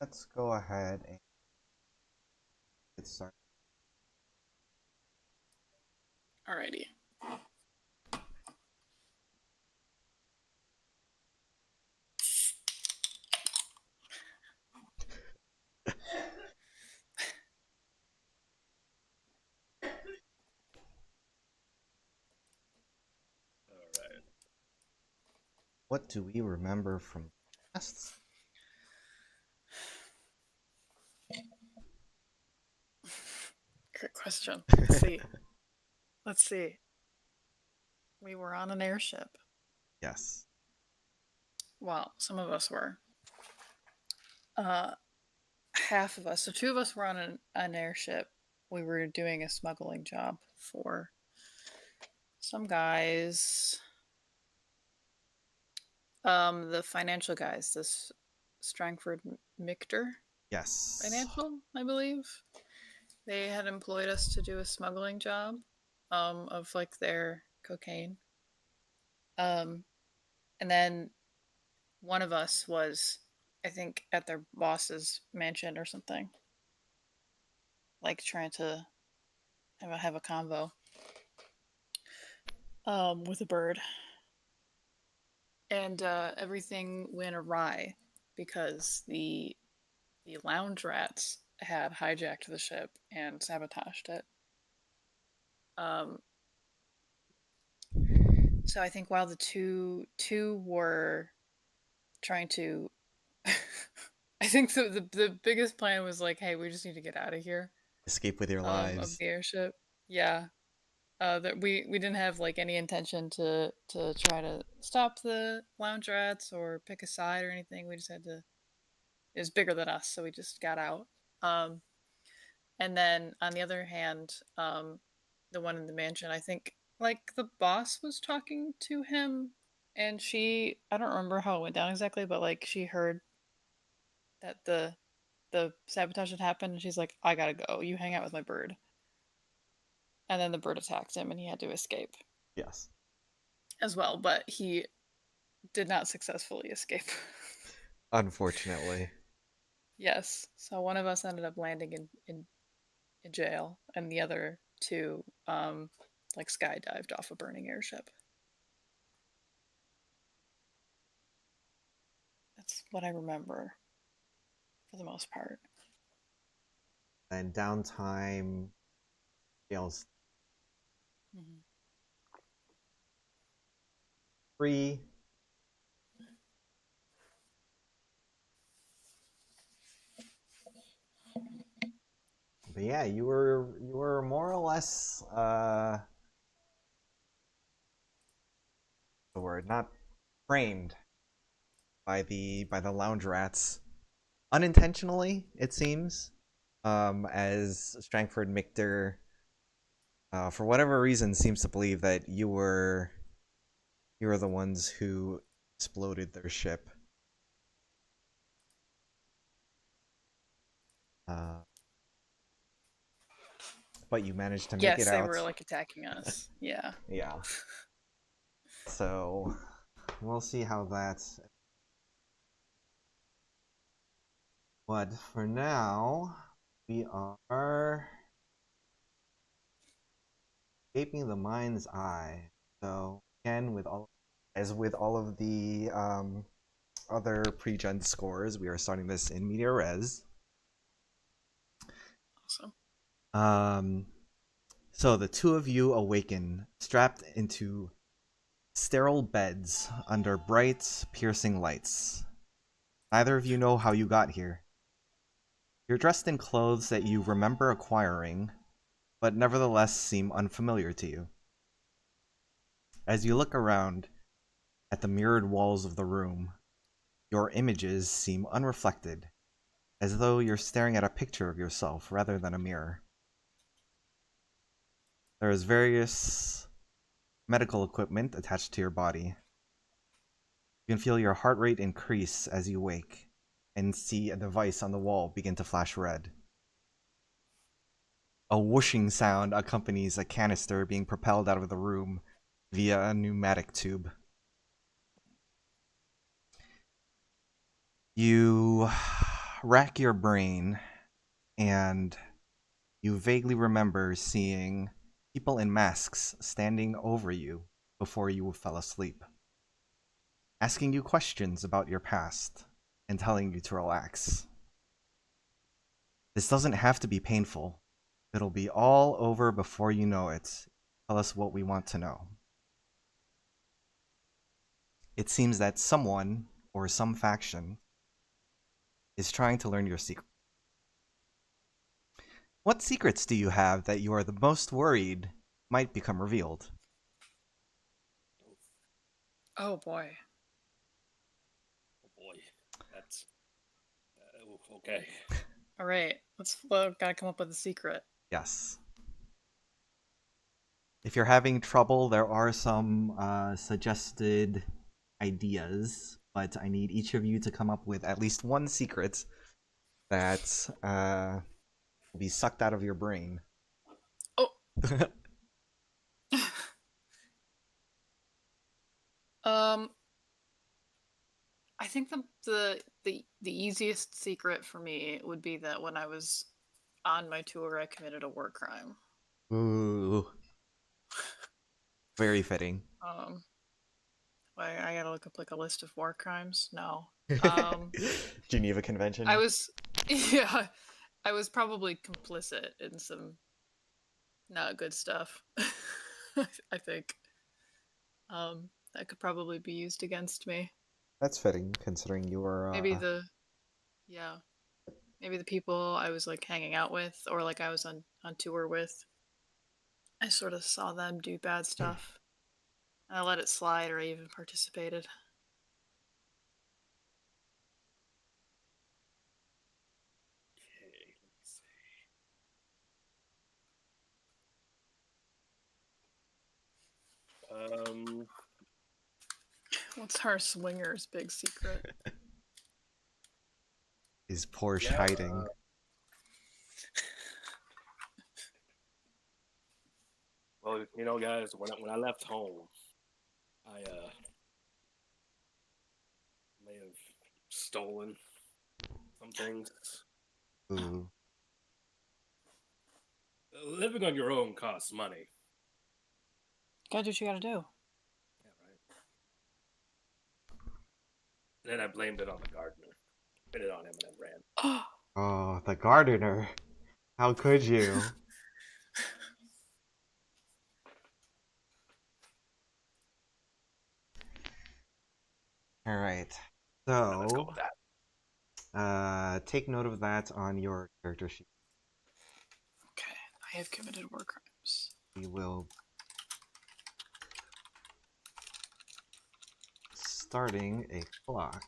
let's go ahead and get started. Alrighty. What do we remember from past? Good question. Let's see. We were on an airship. Yes. Well, some of us were. Uh, half of us. So two of us were on an airship. We were doing a smuggling job for some guys. The financial guys. This Strangford Michter Yes. Financial, I believe. They had employed us to do a smuggling job, of like their cocaine. Um, and then one of us was, I think, at their boss's mansion or something, like trying to have a convo with a bird, and everything went awry because the lounge rats had hijacked the ship and sabotaged it. Um, so I think while the two were trying to, I think the biggest plan was like, hey, we just need to get out of here, Escape with your of lives. the airship. Yeah, that we didn't have like any intention to try to stop the lounge rats or pick a side or anything. We just had to. It was bigger than us, so we just got out. Um, and then on the other hand, the one in the mansion, I think like the boss was talking to him, and I don't remember how it went down exactly, but like she heard that the sabotage had happened, and she's like, I gotta go. You hang out with my bird. And then the bird attacked him, and he had to escape Yes. as well, but he did not successfully escape. Unfortunately. Yes. So one of us ended up landing in jail, and the other two, like skydived off a burning airship. That's what I remember for the most part. And downtime feels Mm-hmm. free. But yeah, you were more or less the word not framed by the lounge rats unintentionally, it seems. As Strangford Michter, for whatever reason, seems to believe that you were the ones who exploded their ship. Uh, but you managed to make it Yes, they out. were like attacking us. Yeah. Yeah. So we'll see how that. But for now, we are escaping the mind's eye. So again, with all of the other pre-gen scores, we are starting this in media res. Awesome. Um, so the two of you awaken, strapped into sterile beds under bright, piercing lights. Neither of you know how you got here. You're dressed in clothes that you remember acquiring, but nevertheless seem unfamiliar to you. As you look around at the mirrored walls of the room, your images seem unreflected, as though you're staring at a picture of yourself rather than a mirror. There is various medical equipment attached to your body. You can feel your heart rate increase as you wake, and see a device on the wall begin to flash red. A whooshing sound accompanies a canister being propelled out of the room via a pneumatic tube. You rack your brain, and you vaguely remember seeing people in masks standing over you before you fell asleep, asking you questions about your past and telling you to relax. This doesn't have to be painful. It'll be all over before you know it. Tell us what we want to know. It seems that someone, or some faction, is trying to learn your secret. What secrets do you have that you are the most worried might become revealed? Oh boy. Oh boy, that's okay. All right, gotta come up with a secret. Yes. If you're having trouble, there are some suggested ideas, but I need each of you to come up with at least one secret that will be sucked out of your brain. Oh. I think the easiest secret for me would be that when I was on my tour, I committed a war crime. Ooh. Very fitting. I gotta look up like a list of war crimes. No. Geneva Convention. I was probably complicit in some not good stuff. I think. That could probably be used against me. That's fitting, considering you were. Maybe the people I was like hanging out with, or like I was on tour with. I sort of saw them do bad stuff. And I let it slide, or I even participated. Okay, let me see. What's our swinger's big secret? Is Porsche hiding? Well, you know, guys, when I left home, I may have stolen some things. Ooh. Living on your own costs money. Gotta do what you gotta do. Yeah, right. And then I blamed it on the gardener. Put it on him and then ran. Oh, the gardener. How could you? All right. Let's go So, with that. take note of that on your character sheet. Okay, I have committed war crimes. We will starting a clock.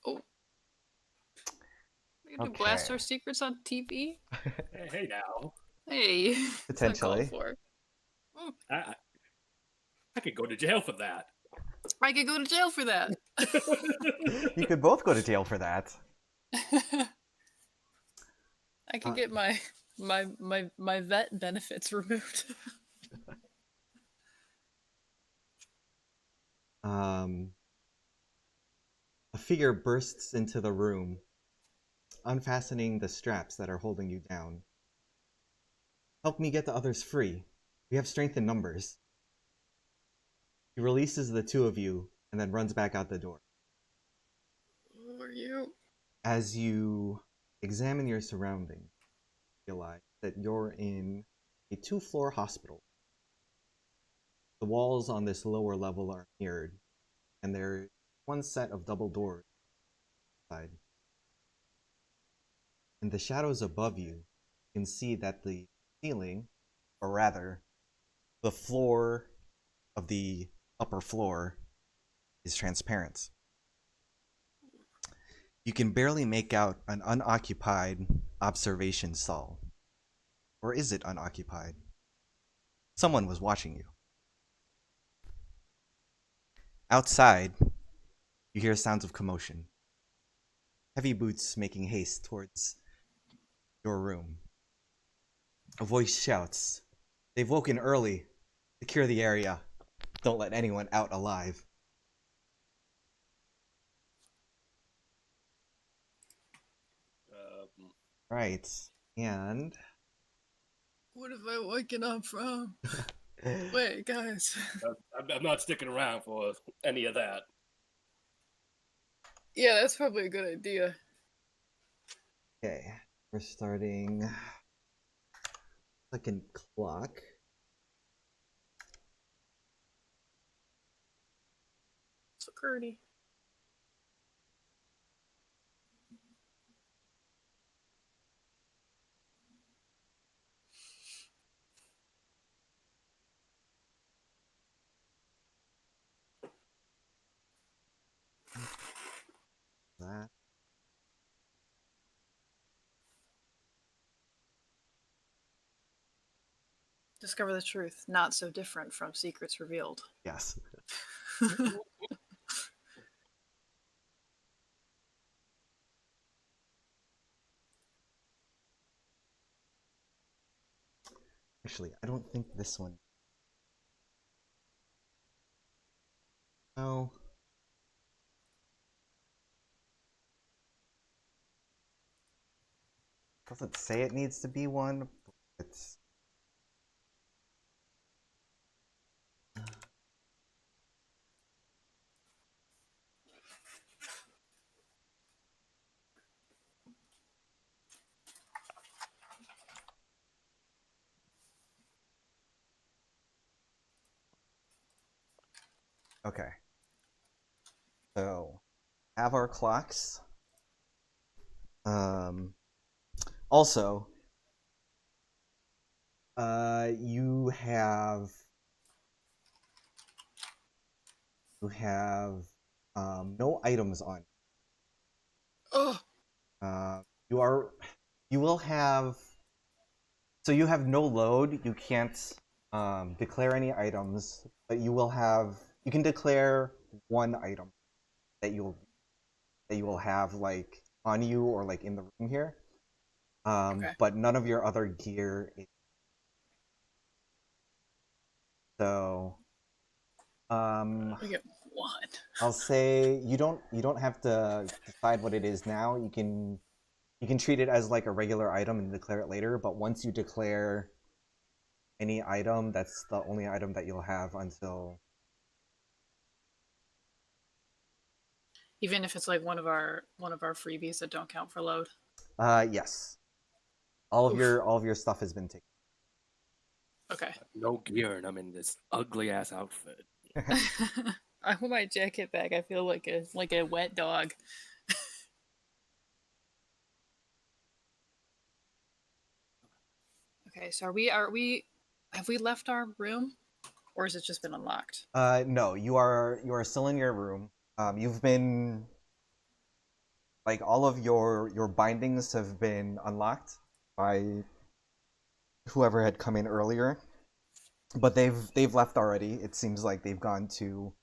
Oh. We're gonna blast our secrets on TV? Hey now. Hey. Potentially. For. I could go to jail for that. I could go to jail for that. You could both go to jail for that. I could get my vet benefits removed. A figure bursts into the room, unfastening the straps that are holding you down. Help me get the others free. We have strength in numbers. He releases the two of you and then runs back out the door. Who are you? As you examine your surroundings, you realize that you're in a 2-floor hospital. The walls on this lower level are mirrored, and there's one set of double doors inside. In the shadows above you, you can see that the ceiling, or rather, the floor of the upper floor, is transparent. You can barely make out an unoccupied observation stall. Or is it unoccupied? Someone was watching you. Outside, you hear sounds of commotion. Heavy boots making haste towards your room. A voice shouts, "They've woken early. Secure the area. Don't let anyone out alive." Right. And What have I waken up from? Wait, guys. I'm not sticking around for any of that. Yeah, that's probably a good idea. okay, we're starting second clock. Security. That. Discover the truth, not so different from secrets revealed. Yes. Actually, I don't think this one. No. Doesn't say it needs to be one, but it's. Okay. So, have our clocks. Also, you have no items on. Oh, You are you will have so you have no load. You can't declare any items, but you can declare one item that you will have like on you or like in the room here. okay. But none of your other gear is. So We get one. I'll say you don't have to decide what it is now. You can treat it as like a regular item and declare it later, but once you declare any item, that's the only item that you'll have until Even if it's like one of our freebies that don't count for load. yes. Oof. All of your stuff has been taken. Okay. No gear, and I'm in this ugly ass outfit. I put my jacket back. I feel like a wet dog. Okay, so are we have we left our room, or has it just been unlocked? No, you are still in your room. You've been like all of your bindings have been unlocked by whoever had come in earlier, but they've left already. It seems like they've gone to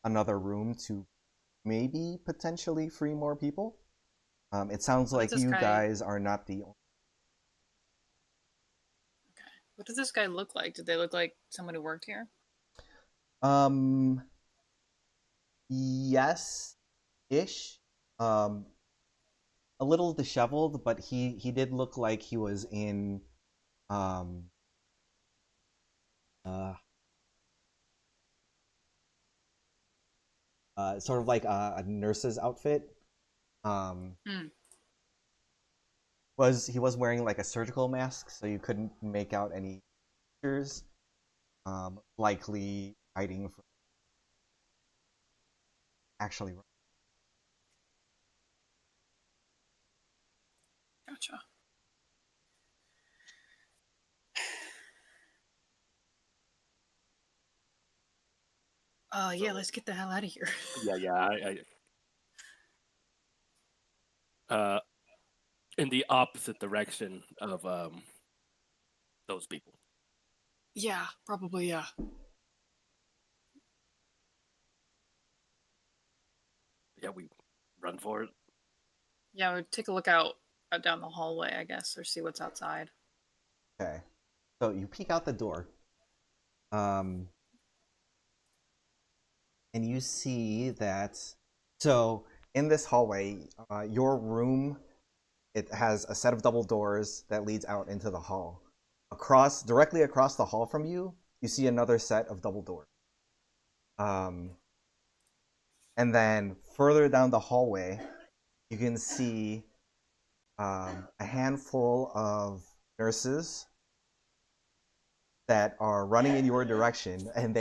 another room to maybe potentially free more people. It sounds What does like this you guy? guys are not the only. Okay. What does this guy look like? Did they look like someone who worked here? Um, yes, ish. Um, a little disheveled, but he did look like he was in um uh sort of like a nurse's outfit. Um, Hmm. he was wearing like a surgical mask, so you couldn't make out any features. Likely hiding from actually. Gotcha. Yeah, let's get the hell out of here. Yeah. Uh, in the opposite direction of those people. Yeah, probably, yeah. Yeah, we run for it. Yeah, we'd take a look out down the hallway, I guess, or see what's outside. Okay. So you peek out the door. And you see that. So in this hallway, your room, it has a set of double doors that leads out into the hall. Directly across the hall from you, you see another set of double doors. And then further down the hallway, you can see a handful of nurses that are running in your direction, and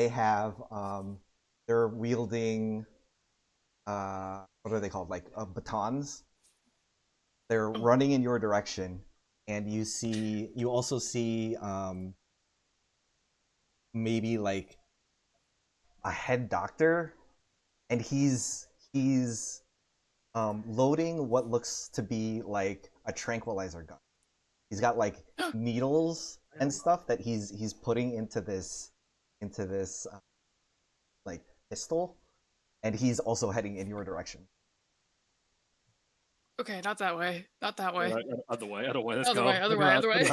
they're wielding what are they called, like batons. They're running in your direction, and you also see maybe like a head doctor, and he's loading what looks to be like a tranquilizer gun. He's got like needles and stuff that he's putting into this like pistol, and he's also heading in your direction. Okay, not that way. Not that way. Other way. Let's Other go. way, other way, other way.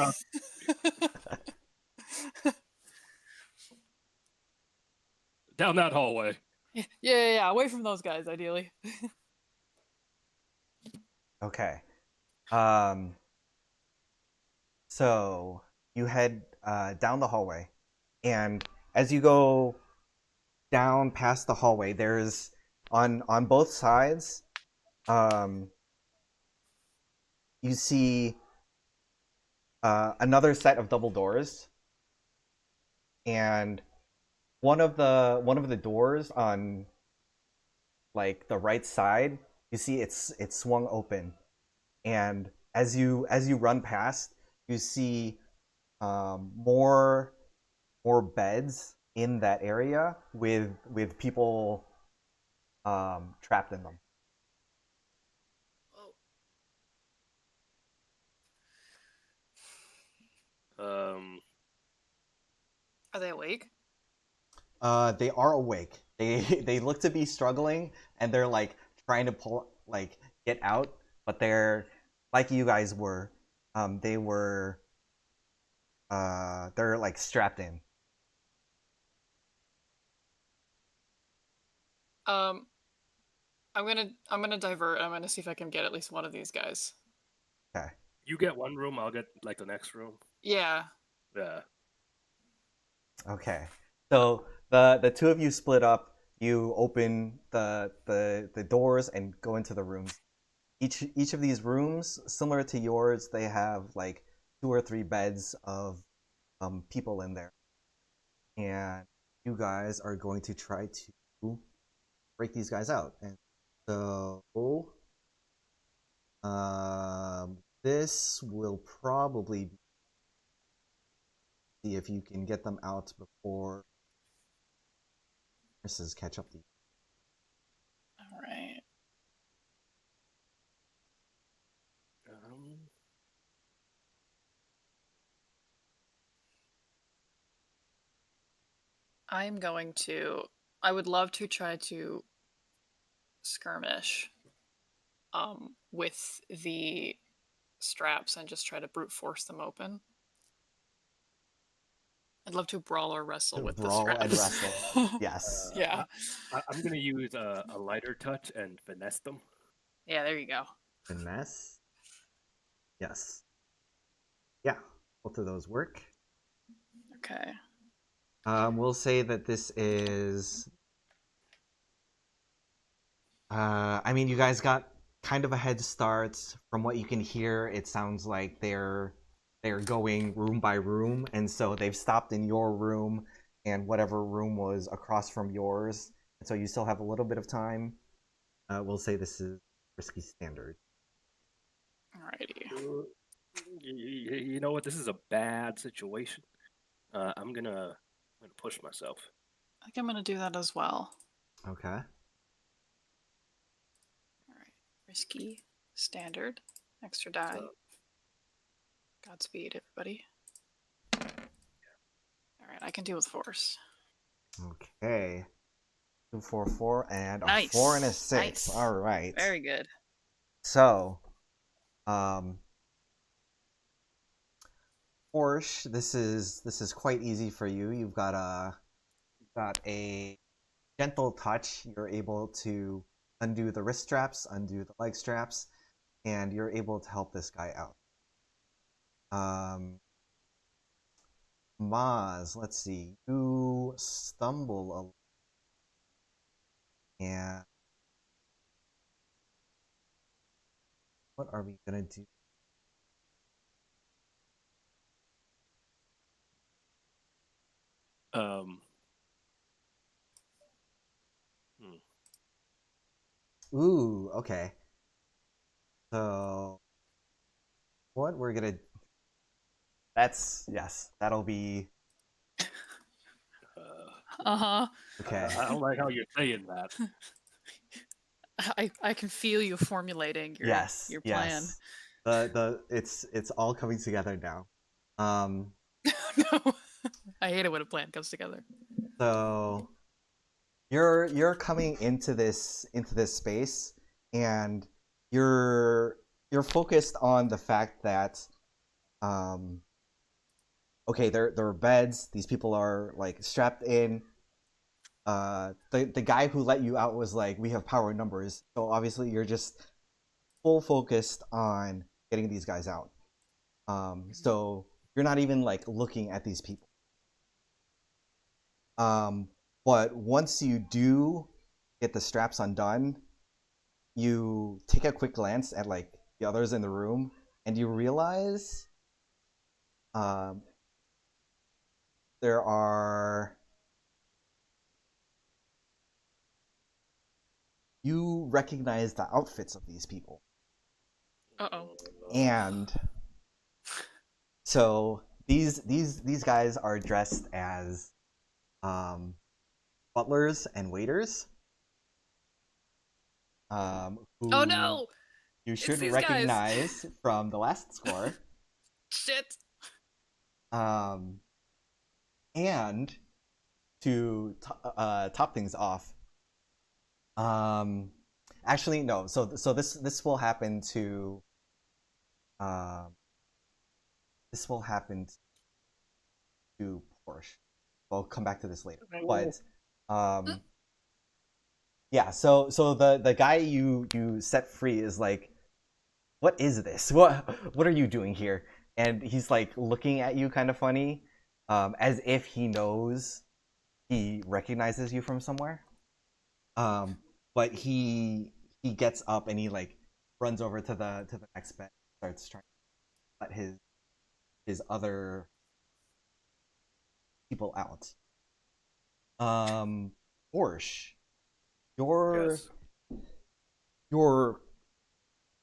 Down that hallway. Yeah. Away from those guys, ideally. Okay. So you head down the hallway, and as you go down past the hallway, there's on both sides, you see another set of double doors, and one of the doors on like the right side, you see it's swung open, and as you run past, you see more beds in that area with people trapped in them. Are they awake? They are awake. They look to be struggling, and they're like trying to get out, but they're like you guys were. They're like strapped in. I'm gonna divert. I'm gonna see if I can get at least one of these guys. Okay. You get one room, I'll get like the next room. Yeah. Yeah. Okay. So the two of you split up. You open the doors and go into the rooms. Each of these rooms, similar to yours, they have like 2 or 3 beds of people in there, and you guys are going to try to break these guys out. And so, this will probably be, see if you can get them out before nurses catch up to you. All right. I would love to try to skirmish with the straps and just try to brute force them open. I'd love to brawl or wrestle with Brawl the and straps. wrestle. Yes. Yeah. I'm gonna use a lighter touch and finesse them. Yeah, there you go. Finesse. Yes. Yeah, both of those work. Okay. We'll say that this is. I mean, you guys got kind of a head start. From what you can hear, it sounds like they're going room by room, and so they've stopped in your room and whatever room was across from yours, and so you still have a little bit of time. We'll say this is risky standard. Alrighty. You know what? This is a bad situation. I'm gonna push myself. I think I'm gonna do that as well. Okay. Alright. Risky standard. Extra die. Godspeed, everybody. Alright, I can deal with force. Okay. 2, 4, 4, and a Nice. 4 and a 6. Nice. All right. Very good. So, Porsche, this is quite easy for you. You've got a gentle touch. You're able to undo the wrist straps, undo the leg straps, and you're able to help this guy out. Maz, let's see. You stumble a little. And what are we gonna do? Ooh, okay. So what we're gonna that'll be Uh-huh. okay. I don't like how you're saying that. I can feel you formulating your Yes, plan. Yes. It's all coming together now. No. I hate it when a plan comes together. So you're coming into this space, and you're focused on the fact that okay, there are beds. These people are like strapped in. The guy who let you out was like, we have power numbers. So obviously you're just full focused on getting these guys out. So you're not even like looking at these people. But once you do get the straps undone, you take a quick glance at like the others in the room, and you realize there are you recognize the outfits of these people. Uh-oh. And so these guys are dressed as butlers and waiters. Who Oh no! you It's should these guys. recognize from the last score. Shit. And to top things off, actually no. So this will happen to Porsche. We'll come back to this later. But yeah. So the guy you set free is like, what is this? What are you doing here? And he's like looking at you kind of funny, as if he knows, he recognizes you from somewhere. But he gets up and he like runs over to the next bed, starts trying to let his other people out. Porsche, you're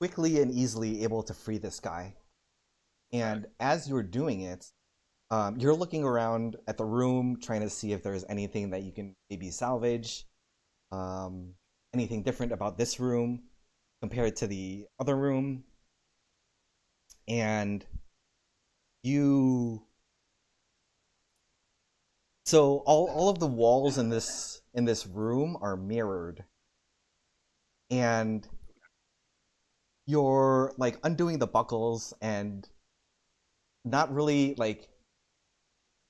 quickly and easily able to free this guy. And as you're doing it, you're looking around at the room, trying to see if there's anything that you can maybe salvage. Anything different about this room compared to the other room. And so all of the walls in this room are mirrored. And you're like undoing the buckles and not really like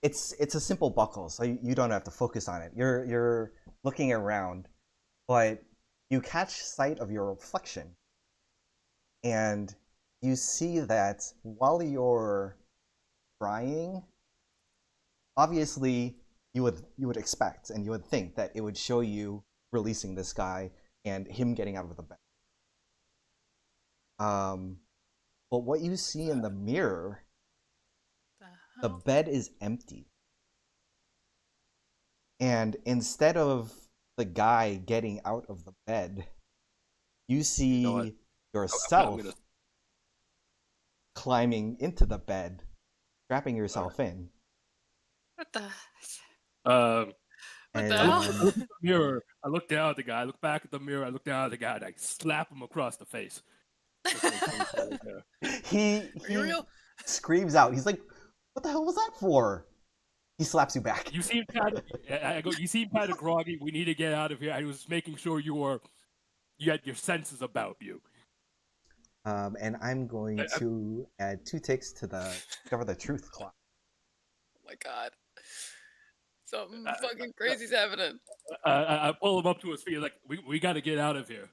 it's a simple buckle, so you don't have to focus on it. You're looking around, but you catch sight of your reflection, and you see that while you're trying, obviously you would expect and you would think that it would show you releasing this guy and him getting out of the bed. But what you see in the mirror, the bed is empty. And instead of the guy getting out of the bed, you see yourself climbing into the bed, strapping yourself in. What the? What the I hell? look at the mirror. I look down at the guy. I look back at the mirror. I look down at the guy, and I slap him across the face. He Are you real? screams out. He's like, "What the hell was that for?" He slaps you back. You seem kind of. I go. You seem kind of groggy. We need to get out of here. I was making sure you had your senses about you. And I'm going to add 2 ticks to the Discover the Truth clock. Oh my god. Something fucking crazy's happening. I pull him up to his feet. Like, we got to get out of here.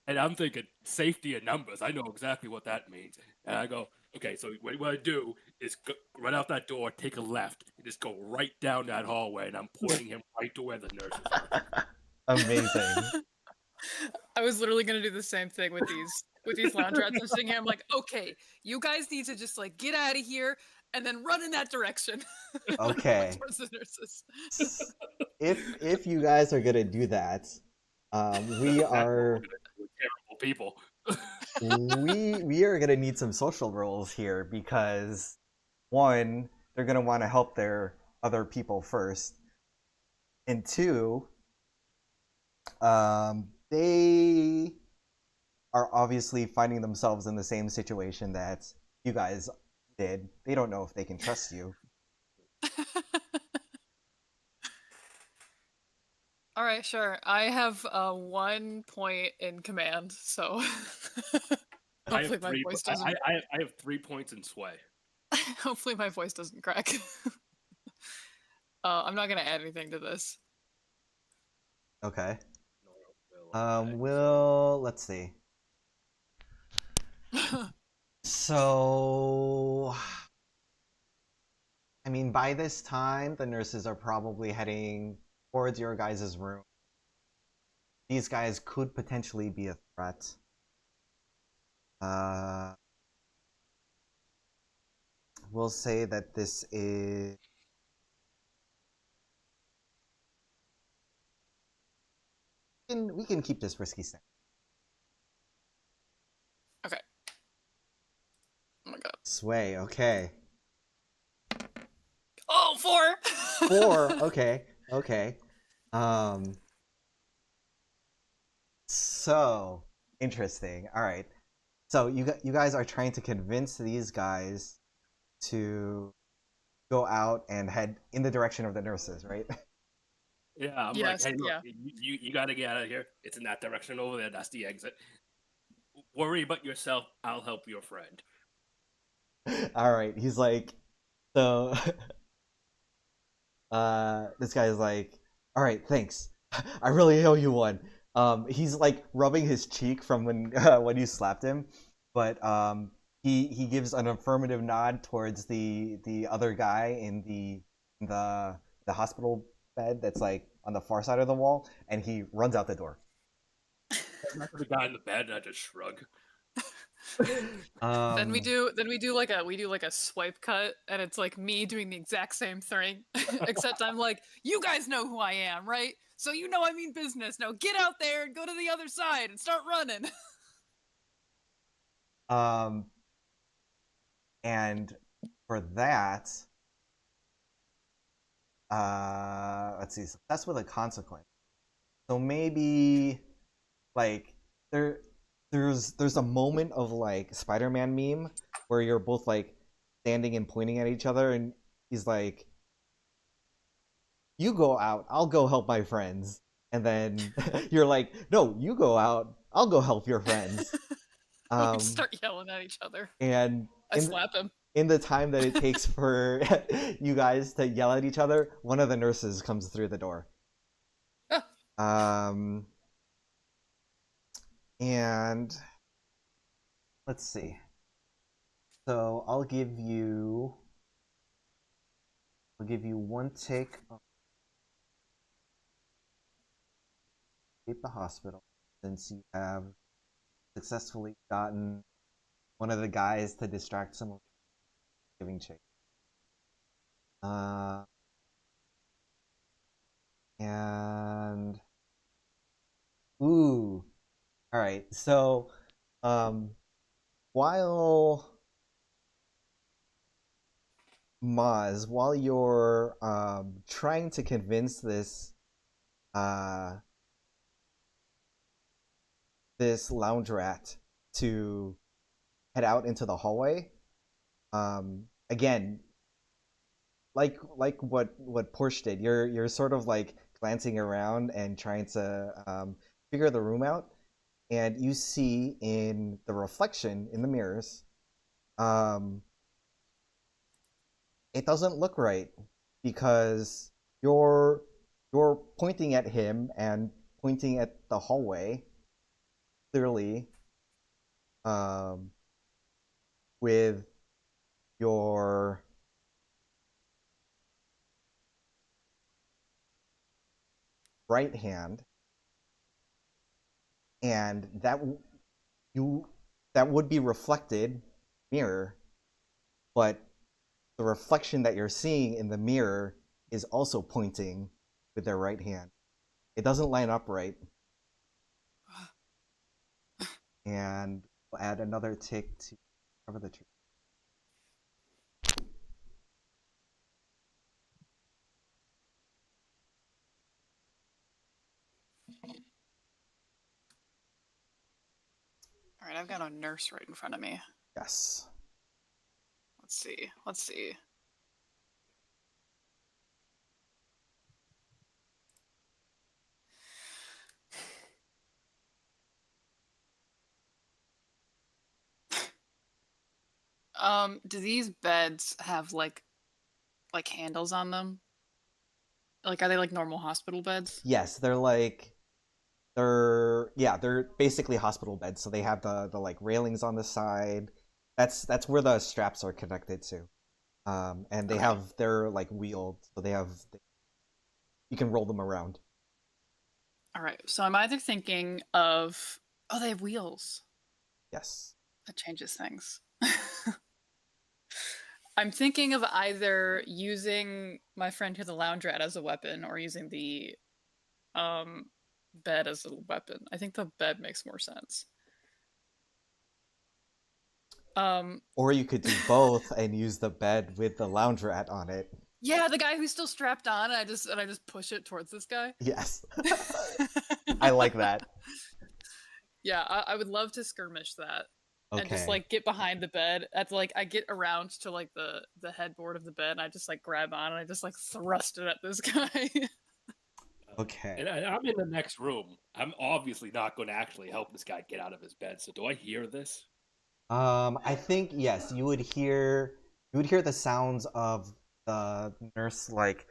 And I'm thinking safety in numbers. I know exactly what that means. And I go, okay, so what you want to do is run out that door, take a left, and just go right down that hallway. And I'm pointing him right to where the nurses are. Amazing. I was literally gonna do the same thing with these lounge rats. I'm sitting here, I'm like, okay, you guys need to just like get out of here and then run in that direction. Okay. Towards the nurses. If you guys are gonna do that, we are Terrible people. we are gonna need some social roles here because 1, they're gonna want to help their other people first, and 2, they are obviously finding themselves in the same situation that you guys did. They don't know if they can trust you. All right, sure. I have 1 point in command, so hopefully my voice doesn't. I have 3 points in sway. Hopefully my voice doesn't crack. I'm not gonna add anything to this. Okay. No, Let's see. So, I mean, by this time, the nurses are probably heading towards your guys' room. These guys could potentially be a threat. We'll say that this is... We can keep this risky step. Okay. Oh my god. Sway, okay. Oh, 4! 4, okay, okay. So, interesting. All right. So you guys are trying to convince these guys to go out and head in the direction of the nurses, right? Yeah, I'm Yes, like, hey, look, yeah. you got to get out of here. It's in that direction over there. That's the exit. Worry about yourself. I'll help your friend. All right. He's like, so this guy's like, all right, thanks. I really owe you one. He's like rubbing his cheek from when you slapped him, but he gives an affirmative nod towards the other guy in the hospital bed that's like on the far side of the wall, and he runs out the door. I'm not the guy in the bed, and I just shrug. Then we do like a swipe cut, and it's like me doing the exact same thing, except I'm like, you guys know who I am, right? So you know I mean business. Now get out there and go to the other side and start running. And for that, let's see, success with a consequence. So maybe like there's a moment of like Spider-Man meme where you're both like standing and pointing at each other, and he's like, you go out, I'll go help my friends. And then you're like, no, you go out, I'll go help your friends. We start yelling at each other. And I slap him. in the time that it takes for you guys to yell at each other, one of the nurses comes through the door. And let's see. So I'll give you 1 tick of escape the hospital since you have successfully gotten one of the guys to distract someone giving chase. And ooh, all right. So, while Maz, while you're trying to convince this this lounge rat to head out into the hallway, again, like what Porsche did. You're sort of like glancing around and trying to figure the room out, and you see in the reflection in the mirrors, um, it doesn't look right because you're pointing at him and pointing at the hallway clearly, um, with your right hand, and you that would be reflected mirror, but the reflection that you're seeing in the mirror is also pointing with their right hand. It doesn't line up right, and we'll add another tick to cover the truth. All right, I've got a nurse right in front of me. Yes. Let's see. Let's see. Do these beds have like handles on them? Like, are they like normal hospital beds? Yes, they're basically hospital beds, so they have the like railings on the side. That's where the straps are connected to. And Okay. they're like wheeled, so you can roll them around. All right. So I'm either thinking of, oh, they have wheels. Yes. That changes things. I'm thinking of either using my friend here, the lounge rat, as a weapon, or using the bed as a weapon. I think the bed makes more sense. Or you could do both and use the bed with the lounge rat on it. Yeah, the guy who's still strapped on, and I just push it towards this guy. Yes. I like that. Yeah, I would love to skirmish that. And just Okay. like get behind the bed. At like I get around to like the headboard of the bed, and I just like grab on and I just like thrust it at this guy. Okay. And I'm in the next room. I'm obviously not going to actually help this guy get out of his bed. So do I hear this? I think yes, you would hear the sounds of the nurse like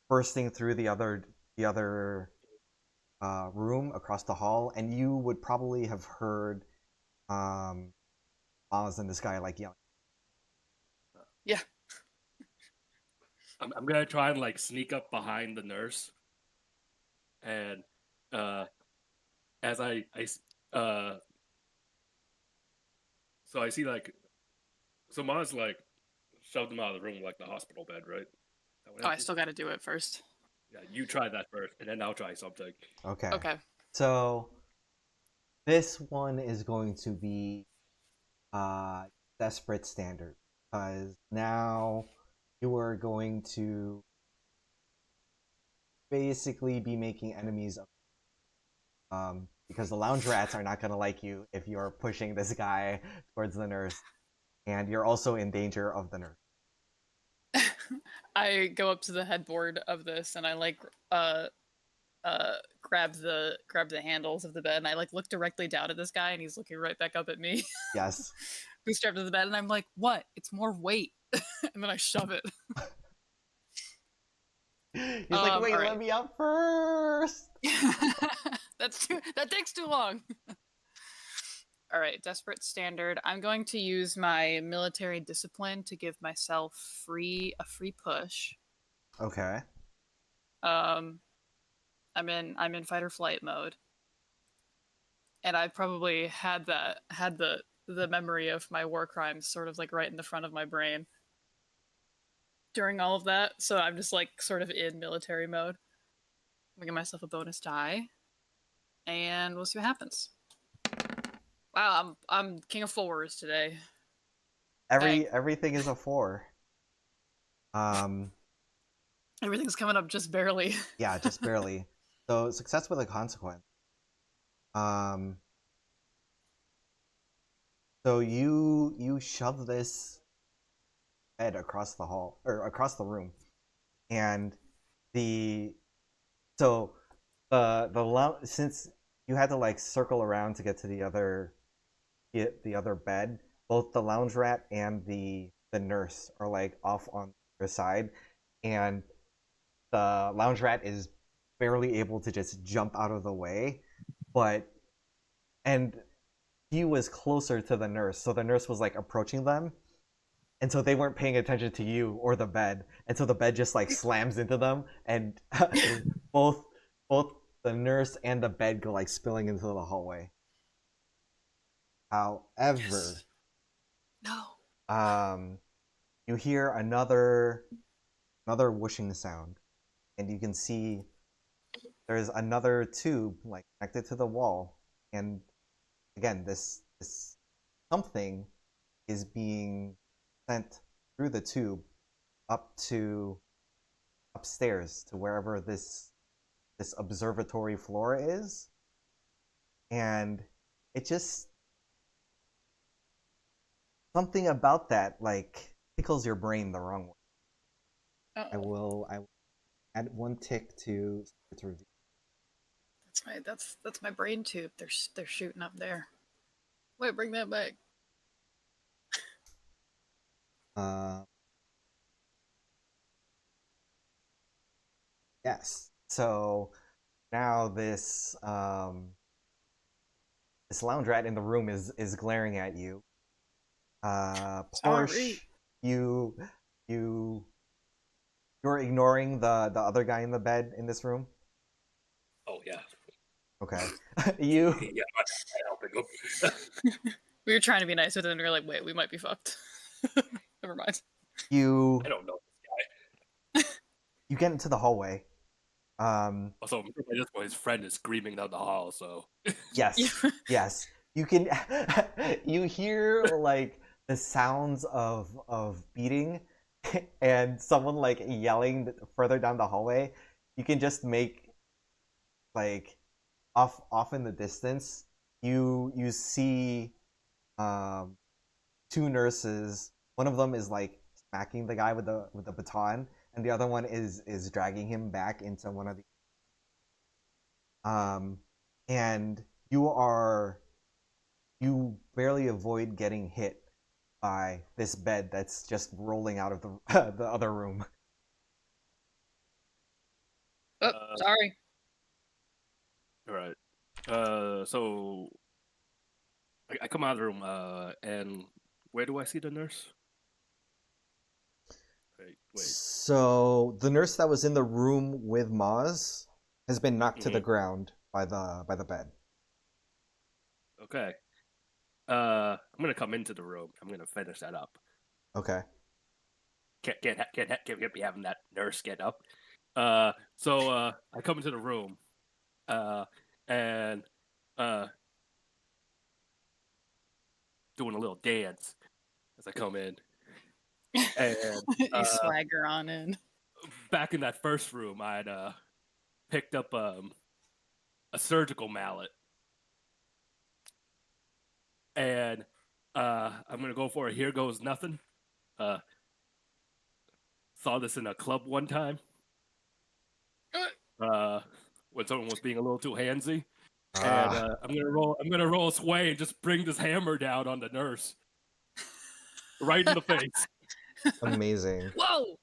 bursting through the other room across the hall, and you would probably have heard Oz and this guy like yelling. Yeah. I'm gonna try and like sneak up behind the nurse, and as so I see like so Maz like shoved him out of the room like the hospital bed, right? That what Oh, I happened? still got to do it first. Yeah, you try that first, and then I'll try something. Okay. Okay. So this one is going to be desperate standard because now you are going to basically be making enemies of because the lounge rats are not going to like you if you're pushing this guy towards the nurse, and you're also in danger of the nurse. I go up to the headboard of this and I like grab the handles of the bed, and I like look directly down at this guy, and he's looking right back up at me. Yes. Who's strapped to the bed, and I'm like, what? It's more weight. And then I shove it. He's like, wait, alright. let me up first. That takes too long. All right, desperate standard. I'm going to use my military discipline to give myself a free push. Okay. I'm in fight or flight mode, and I probably had the memory of my war crimes sort of like right in the front of my brain during all of that. So I'm just like sort of in military mode. I'm gonna give myself a bonus die, and we'll see what happens. Wow, I'm king of fours today. Dang. Everything is a 4. Everything's coming up just barely. Yeah, just barely. So success with a consequence. So you shove this bed across the hall or across the room, and the so since you had to like circle around to get to the other bed, both the lounge rat and the nurse are like off on the side, and the lounge rat is barely able to just jump out of the way, but and he was closer to the nurse, so the nurse was like approaching them, and so they weren't paying attention to you or the bed, and so the bed just like slams into them, and both both the nurse and the bed go like spilling into the hallway. However, Yes. No. you hear another whooshing sound, and you can see there's another tube like connected to the wall, and again, this something is being sent through the tube up to upstairs to wherever this observatory floor is, and it just something about that like tickles your brain the wrong way. I will add one tick to review. That's my brain tube. They're shooting up there. Wait, bring that back. Yes. So now this lounge rat in the room is glaring at you. Porsche, you're ignoring the other guy in the bed in this room. Oh yeah. Okay. You Yeah, I'm helping him. We were trying to be nice, but then we were like, wait, we might be fucked. Never mind. you I don't know. you get into the hallway. Also, at this point, his friend is screaming down the hall. So Yes, yes. You can you hear like the sounds of beating and someone like yelling further down the hallway. You can just make like off in the distance. You see two nurses. One of them is like smacking the guy with the baton, and the other one is dragging him back into one of the and you barely avoid getting hit by this bed that's just rolling out of the the other room. Oh, sorry. all right. So I come out of the room. And where do I see the nurse? Wait. So the nurse that was in the room with Maz has been knocked to the ground by the bed. Okay. I'm gonna come into the room. I'm gonna finish that up. Okay. Can't be having that nurse get up. So I come into the room. And doing a little dance as I come in. And You swagger on in. back in that first room, I'd picked up a surgical mallet, and I'm gonna go for a here goes nothing. Saw this in a club one time. When someone was being a little too handsy. And I'm gonna roll a sway and just bring this hammer down on the nurse. Right in the face. Amazing. Whoa!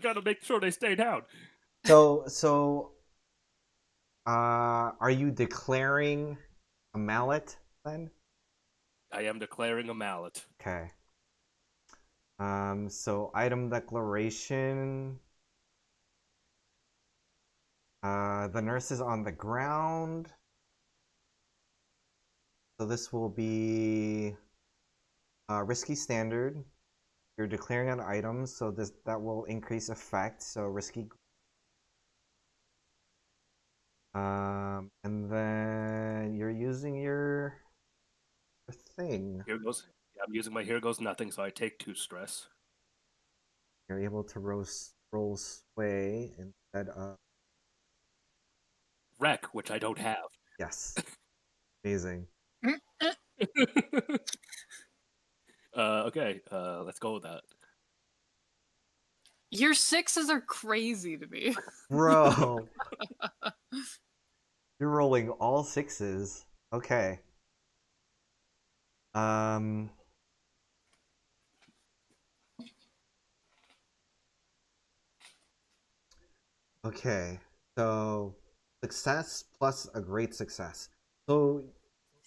Gotta make sure they stay down. So are you declaring a mallet then? I am declaring a mallet. Okay. So item declaration. The nurse is on the ground. So this will be risky standard. You're declaring an item, so that will increase effect. So risky. And then you're using your thing. Here goes. Yeah, I'm using my here goes nothing, so I take 2 stress. You're able to roll sway instead of Wreck, which I don't have. yes. Amazing. Okay. Let's go with that. Your 6s are crazy to me. Bro, you're rolling all 6s. Okay. Um. Okay. So success plus a great success. So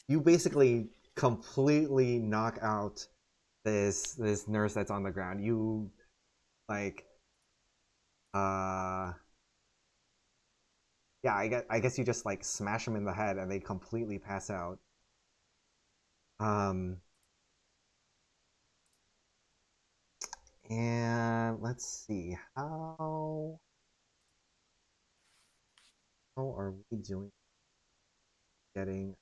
you basically completely knock out this nurse that's on the ground. You like yeah, I guess you just like smash them in the head and they completely pass out. Um and let's see how are we doing getting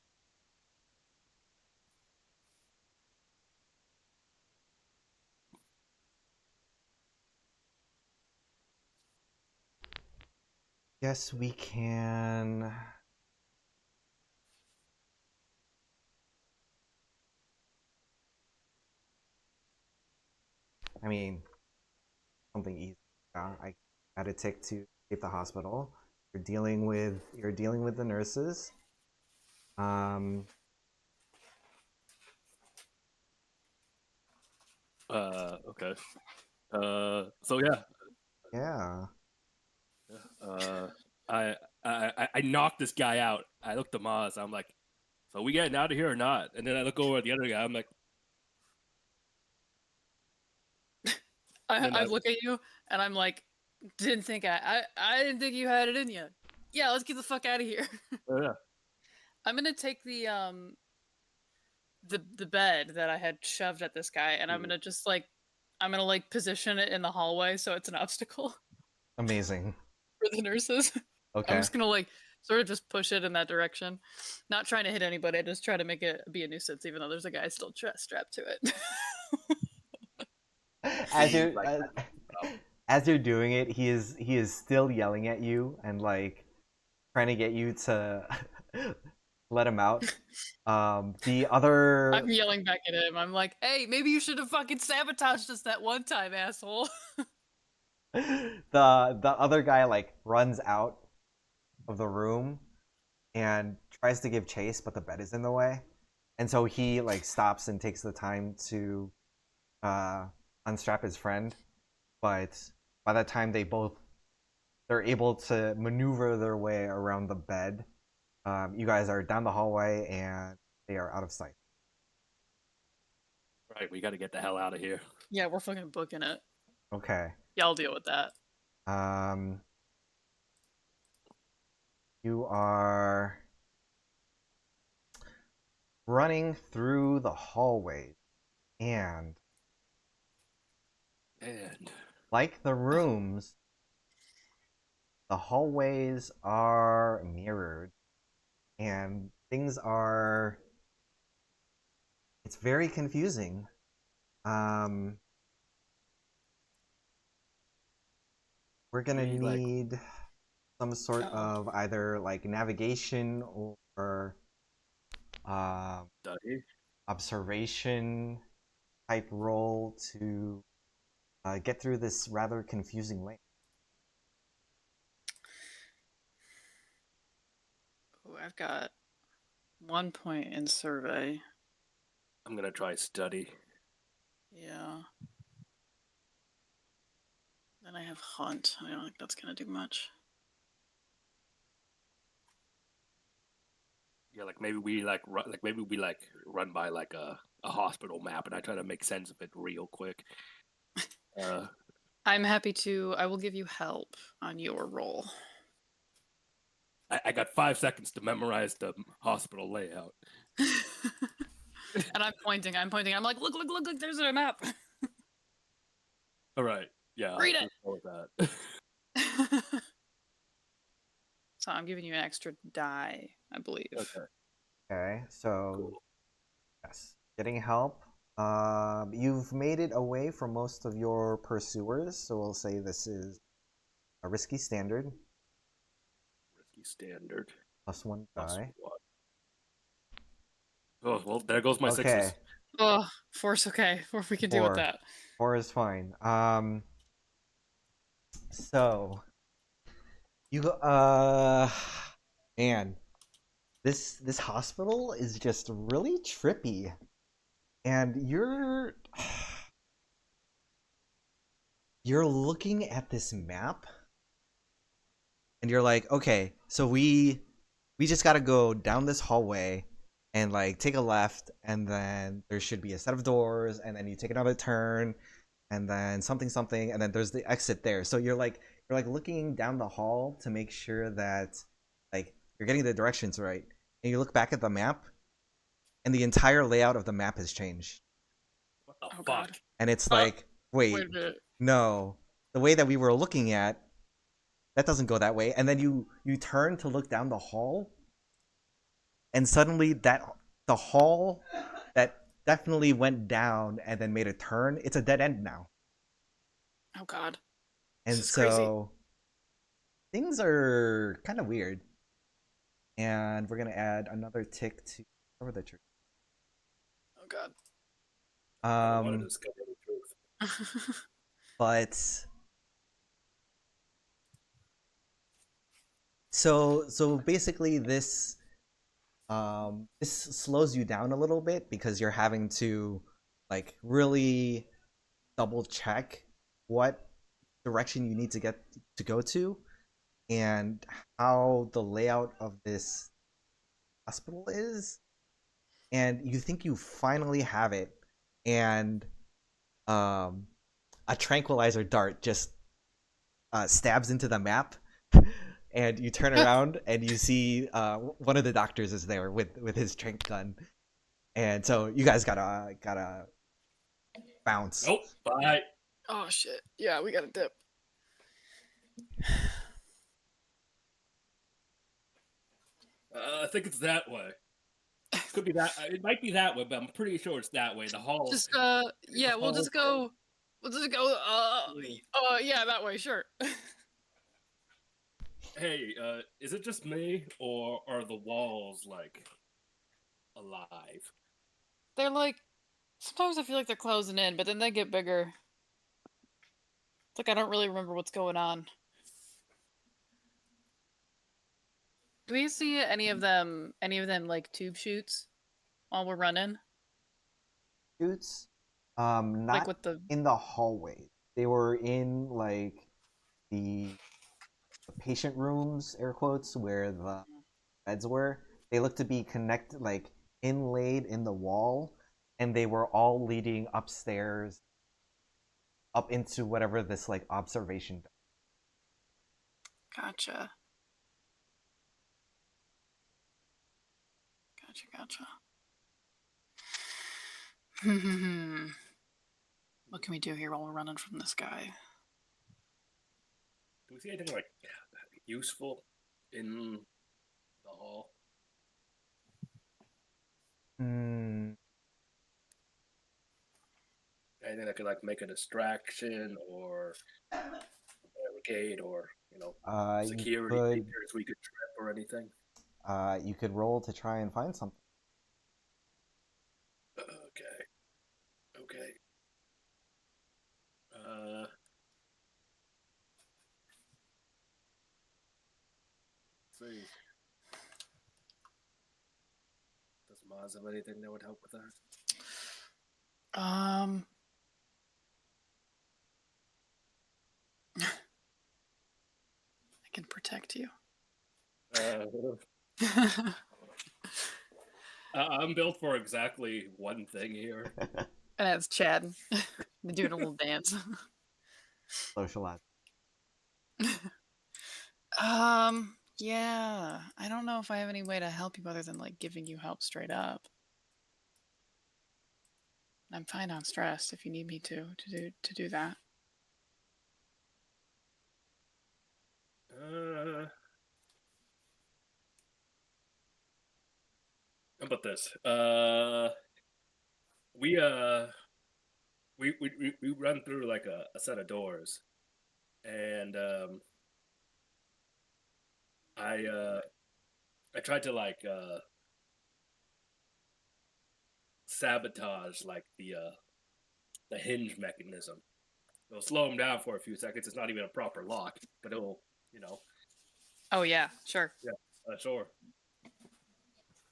Yes, we can. I mean, something easy. Yeah, I add a tick to escape the hospital. You're dealing with the nurses. Um, Okay. So yeah. yeah. Uh, I knocked this guy out. I looked at Maz. I'm like, so we getting out of here or not? And then I look over at the other guy. I'm like, and then I look at you and I'm like, didn't think I didn't think you had it in you. Yeah, let's get the fuck out of here. oh, yeah. I'm gonna take the bed that I had shoved at this guy, and I'm gonna just like I'm gonna like position it in the hallway so it's an obstacle Amazing. for the nurses. I'm Okay. just gonna like sort of just push it in that direction, not trying to hit anybody. I just try to make it be a nuisance, even though there's a guy still strapped to it. As you're Like, as you're doing it, he is still yelling at you and like trying to get you to let him out. The other I'm yelling back at him. I'm like, "Hey, maybe you should have fucking sabotaged us that one time, asshole." the other guy like runs out of the room and tries to give chase, but the bed is in the way, and so he like stops and takes the time to uh, unstrap his friend. But by the time they're able to maneuver their way around the bed, you guys are down the hallway and they are out of sight. right, we got to get the hell out of here. Yeah, we're fucking booking it. Okay. Y'all deal with that. Um, you are running through the hallway, and And like the rooms, the hallways are mirrored, and things are. It's very confusing. Um, we're gonna We, like- need some sort Uh-oh. of either like navigation or study. observation type role to get through this rather confusing lane. Ooh, I've got 1 point in survey. I'm gonna try study. Yeah. Then I have hunt. I don't think that's gonna do much. Yeah, like maybe we like run by like a hospital map, and I try to make sense of it real quick. I'm happy to. I will give you help on your roll. I got 5 seconds to memorize the hospital layout. And I'm pointing. I'm like, look, there's a map. All right. Yeah. Read let's go with that. So I'm giving you an extra die, I believe. Okay. Okay, so Cool. yes, getting help. You've made it away from most of your pursuers, so we'll say this is a risky standard. Risky standard. +1 Plus die. 1. Oh well, there goes my Okay, sixes. Oh, force. Okay, or we can deal with 4. that. 4 is fine. So you go. Man, this hospital is just really trippy, and you're looking at this map, and you're like, okay, so we just gotta go down this hallway and like take a left, and then there should be a set of doors, and then you take another turn, and then something something, and then there's the exit there. So you're like looking down the hall to make sure that like you're getting the directions right, and you look back at the map, and the entire layout of the map has changed, What the Oh fuck? God. and it's Uh, like, Wait wait, a minute. no, the way that we were looking at, that doesn't go that way. And then you turn to look down the hall, and suddenly the hall that definitely went down and then made a turn, it's a dead end now. Oh God. This And is crazy. so things are kind of weird. And we're gonna add another tick to cover the truth. Oh God. I don't want to Um, discover the truth. but so basically this slows you down a little bit because you're having to like really double check what direction you need to get to go to, and how the layout of this hospital is, and you think you finally have it, and um a tranquilizer dart just stabs into the map, and you turn around and you see one of the doctors is there with his trank gun, and so you guys gotta bounce. Nope. Bye. Oh shit. Yeah, we got a dip. I think it's that way. Could be that. It might be that way, but I'm pretty sure it's that way. The hall. Just yeah, The we'll just hall. go. We'll just go. Yeah, that way. Sure. Hey, is it just me, or are the walls like alive? They're like. Sometimes I feel like they're closing in, but then they get bigger. It's like I don't really remember what's going on. Do we see any of them? Any of them like tube shoots while we're running? Shoots, Like not with the. in the hallway. They were in like the patient rooms, air quotes, where the beds were. They looked to be connected, like inlaid in the wall, and they were all leading upstairs, up into whatever this like observation. Gotcha. Gotcha. Gotcha. What can we do here while we're running from this guy? Do we see anything like useful in the hall? Hmm. Anything that could like make a distraction or barricade or You security could features we could trip or anything? you could roll to try and find something. Okay. Okay. Let's see. Does Maz have anything that would help with that? Um. I can protect you. I'm built for exactly one thing here. And it's Chad. They're doing a little dance. Socialize. Yeah. I don't know if I have any way to help you other than like giving you help straight up. I'm fine on stress if you need me to do that. How about this? We we run through like a set of doors, and I tried to like sabotage like the hinge mechanism. It'll slow him down for a few seconds. It's not even a proper lock, but it'll, Oh yeah, sure. sure,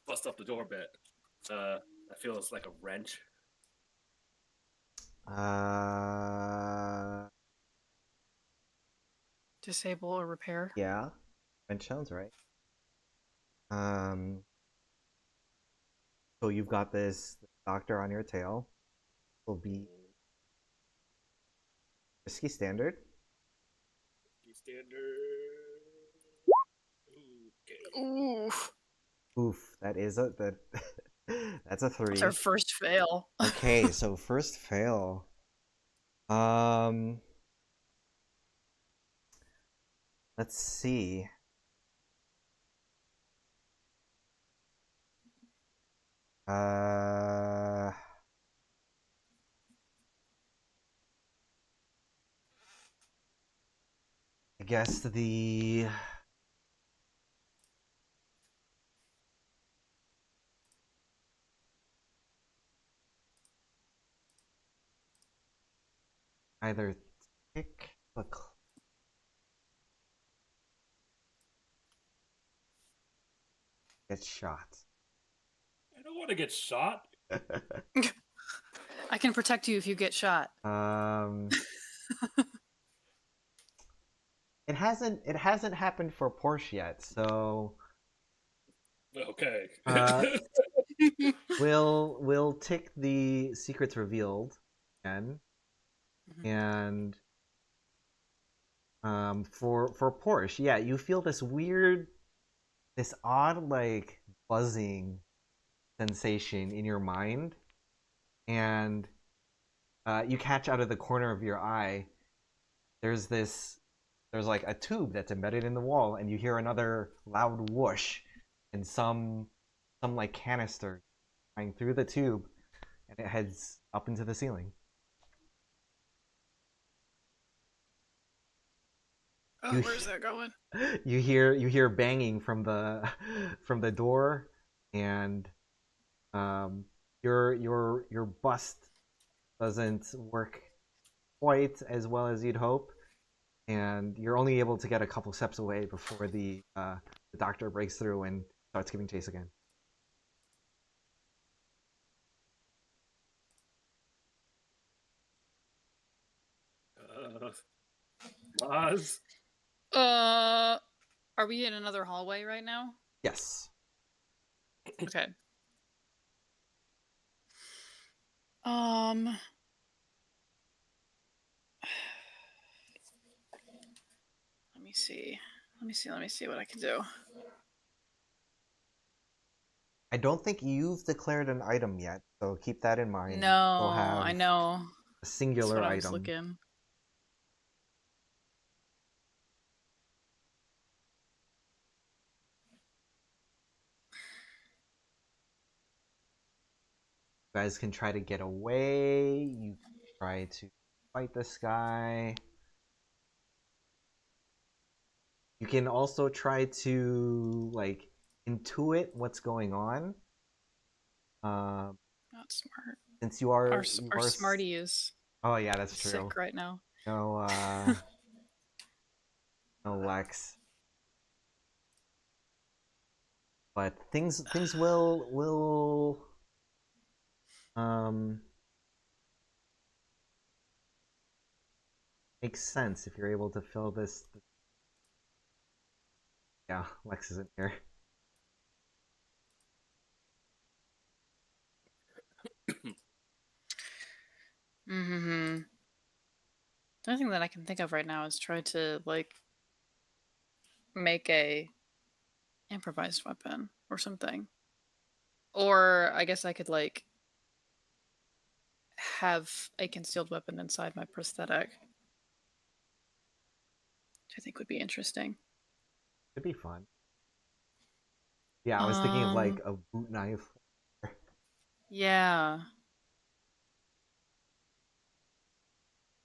bust up the door a bit. I feel it's like a wrench. Disable or repair. Yeah, wrench sounds right. So you've got this doctor on your tail. Will be risky standard. Standard. Okay. Ooh, Oof, that's a 3. it's our first fail. Okay, so first fail. Let's see. I guess either tick the get shot. I don't want to get shot. I can protect you if you get shot. It hasn't happened for Porsche yet, so Okay. we'll tick the secrets revealed again, and for Porsche, yeah, you feel this odd like buzzing sensation in your mind, and you catch out of the corner of your eye there's like a tube that's embedded in the wall, and you hear another loud whoosh, and some like canister flying through the tube, and it heads up into the ceiling. Oh, where's that going? You hear banging from the door, and your bust doesn't work quite as well as you'd hope, and you're only able to get a couple steps away before the doctor breaks through and starts giving chase again. Maz? Are we in another hallway right now? Yes. Okay. Let me see what I can do. I don't think you've declared an item yet, so keep that in mind. No, We'll have I know. a That's singular what I was item. looking. You guys can try to get away. You can try to fight this guy. You can also try to like intuit what's going on. Not smart. Since you are Our smarty is oh yeah, that's true. sick right now. No, no Lex. But things will make sense if you're able to fill this. Yeah, Lex isn't here. Mm-hmm. The only thing that I can think of right now is try to like make a improvised weapon or something. Or I guess I could like have a concealed weapon inside my prosthetic. Which I think would be interesting. It'd be fun. Yeah, I was thinking of like a boot knife. Yeah.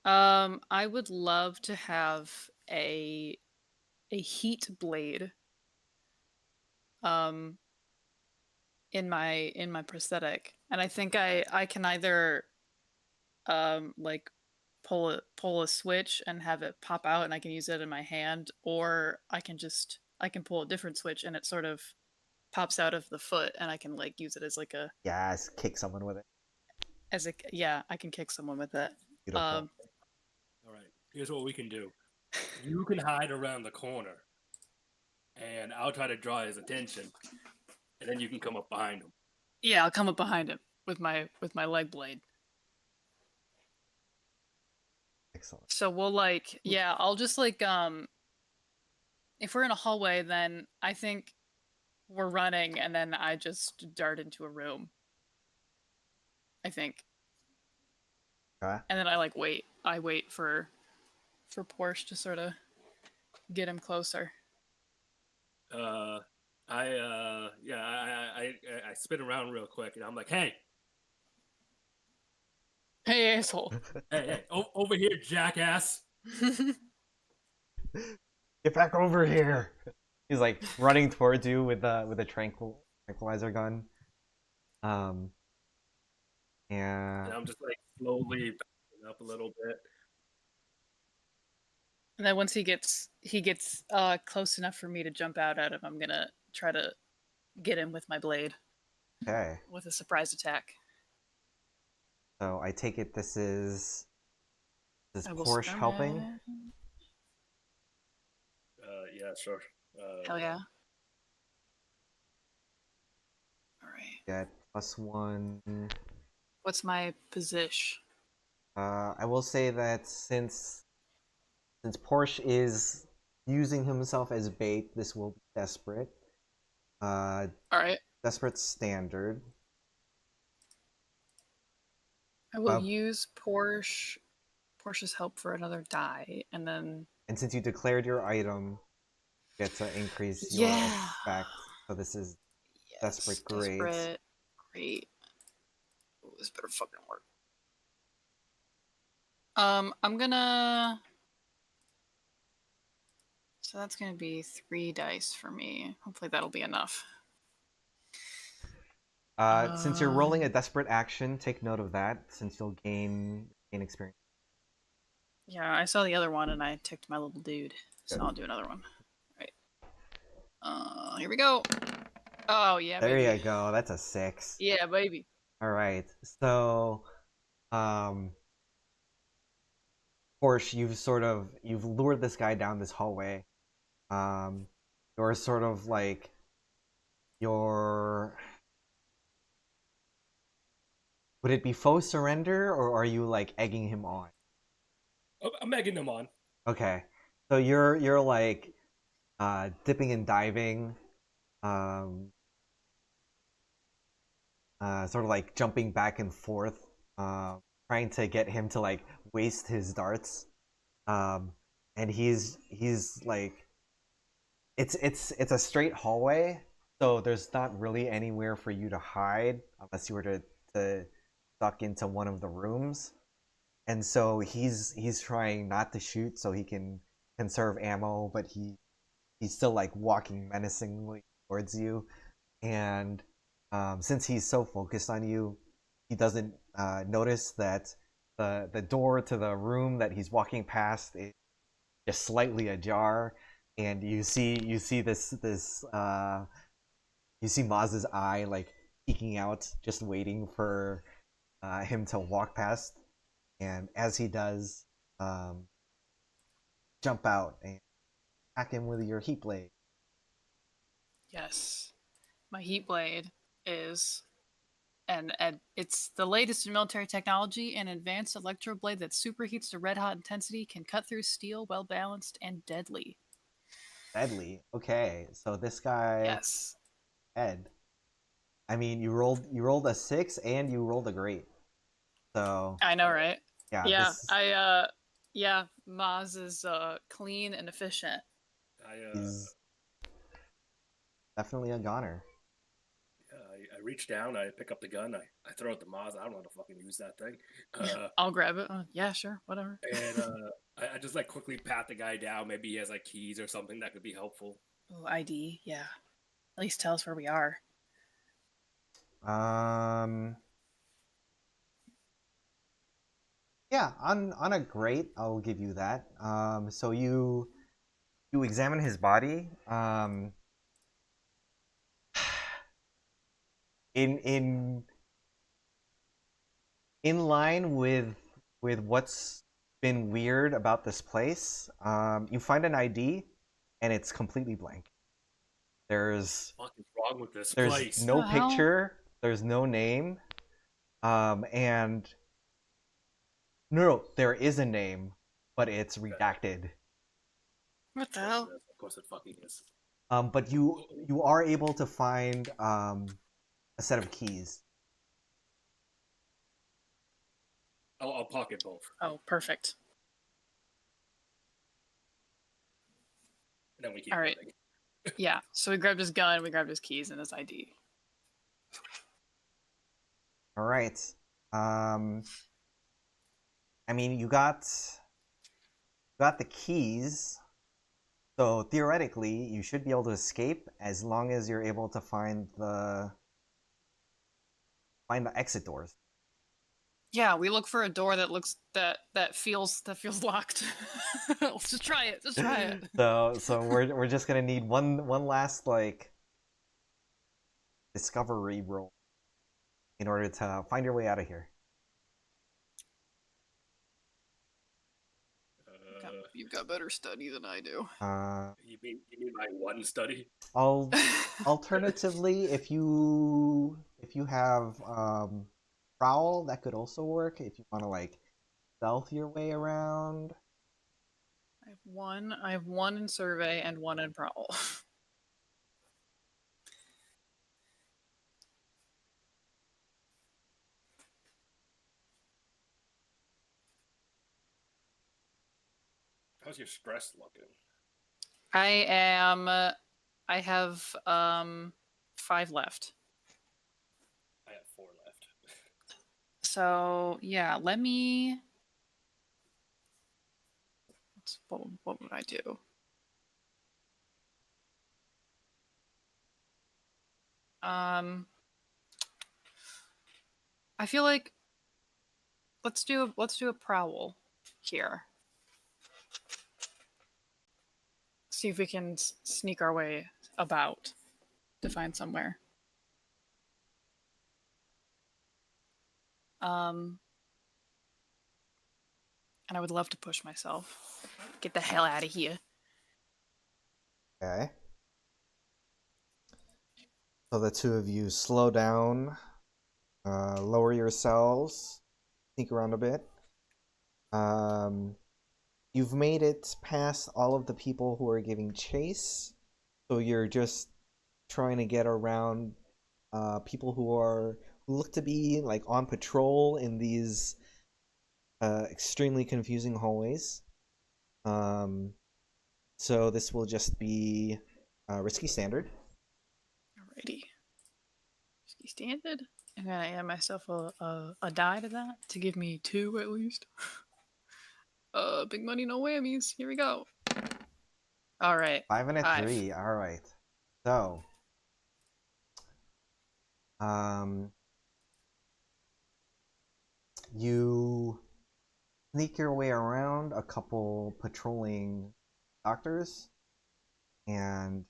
I would love to have a heat blade. in my prosthetic, and I think I can either like pull a switch and have it pop out, and I can use it in my hand, or I can pull a different switch and it sort of pops out of the foot, and I can like use it as like a Yes, kick someone with it. yeah, I can kick someone with it. Beautiful. All right, here's what we can do. You can hide around the corner, and I'll try to draw his attention, and then you can come up behind him. Yeah, I'll come up behind him with my leg blade. Excellent. So we'll like, yeah, I'll just like if we're in a hallway, then I think we're running, and then I just dart into a room. I think. Okay. And then I wait for Porsche to sort of get him closer. I spin around real quick, and I'm like, hey, Hey, asshole. hey, over here, jackass. Get back over here. He's like running towards you with a tranquilizer gun. And And I'm just like slowly backing up a little bit. And then once he gets close enough for me to jump out at him, I'm gonna try to get him with my blade okay. with a surprise attack. So I take it this is I will Porsche spam helping? it. Yeah, sure. Hell yeah. Alright. Get +1. What's my position? I will say that since Porsche is using himself as bait, this will be desperate. Alright. Desperate standard. I will use Porsche's help for another die, and then. And since you declared your item, you get to increase your effect. So this is desperate great. Desperate great. Ooh, this better fucking work. I'm gonna. So that's gonna be 3 dice for me. Hopefully that'll be enough. Since you're rolling a desperate action, take note of that, since you'll gain experience. Yeah, I saw the other one and I ticked my little dude, so Good. I'll do another one. Right. Here we go. Oh yeah. There baby. you go. That's a 6. Yeah, baby. All right. So, Porsche, you've lured this guy down this hallway. You're sort of like would it be faux surrender, or are you like egging him on? I'm egging him on. Okay, so you're like dipping and diving, sort of like jumping back and forth, trying to get him to like waste his darts, and he's like, it's a straight hallway, so there's not really anywhere for you to hide unless you were to duck into one of the rooms. And so he's trying not to shoot so he can conserve ammo, but he's still like walking menacingly towards you. And since he's so focused on you, he doesn't notice that the door to the room that he's walking past is just slightly ajar, and you see this you see Maz's eye like peeking out, just waiting for him to walk past. And as he does, jump out and attack him with your heat blade. Yes, my heat blade is, and it's the latest in military technology. An advanced electro blade that superheats to red hot intensity, can cut through steel, well balanced and deadly. Deadly. Okay, so this guy. Yes. Ed. I mean, you rolled a 6 and you rolled a great. So. I know, right? Yeah. Yeah. Yeah. Maz is clean and efficient. He's definitely a goner. I reach down, I pick up the gun, I throw it to Maz. I don't know how to fucking use that thing. I'll grab it. Yeah, sure, whatever. And I just like quickly pat the guy down. Maybe he has like keys or something that could be helpful. Oh, ID, yeah. At least tell us where we are. Yeah, on a grate, I'll give you that. So you examine his body. In in line with what's been weird about this place, you find an ID, and it's completely blank. There's What is wrong with this there's place? no The hell? picture. There's no name. And no, there is a name, but it's redacted. What the hell? Of course it fucking is. But you are able to find a set of keys. I'll pocket both. Oh, perfect. And then we keep All right. running. Yeah. So we grabbed his gun, we grabbed his keys, and his ID. All right. I mean, you got the keys, so theoretically you should be able to escape as long as you're able to find the exit doors. Yeah, we look for a door that looks that feels locked. Let's just try it. Just try it. So we're just gonna need one last like discovery roll in order to find your way out of here. You've got better study than I do. You mean my one study? Alternatively, if you have prowl, that could also work if you want to like stealth your way around. I have one in survey and one in prowl. How's your stress looking? I have 5 left. I have 4 left. So yeah, let me. What would I do? I feel like let's do a prowl here. See if we can sneak our way about to find somewhere. And I would love to push myself. Get the hell out of here. Okay. So the two of you slow down, lower yourselves, sneak around a bit. You've made it past all of the people who are giving chase, so you're just trying to get around people who look to be like on patrol in these extremely confusing hallways. So this will just be risky standard. Alrighty. Risky standard. I'm gonna add myself a die to that to give me 2 at least. Big money, no whammies. Here we go. All right. 5 and a 5. 3. All right. So, you sneak your way around a couple patrolling doctors, and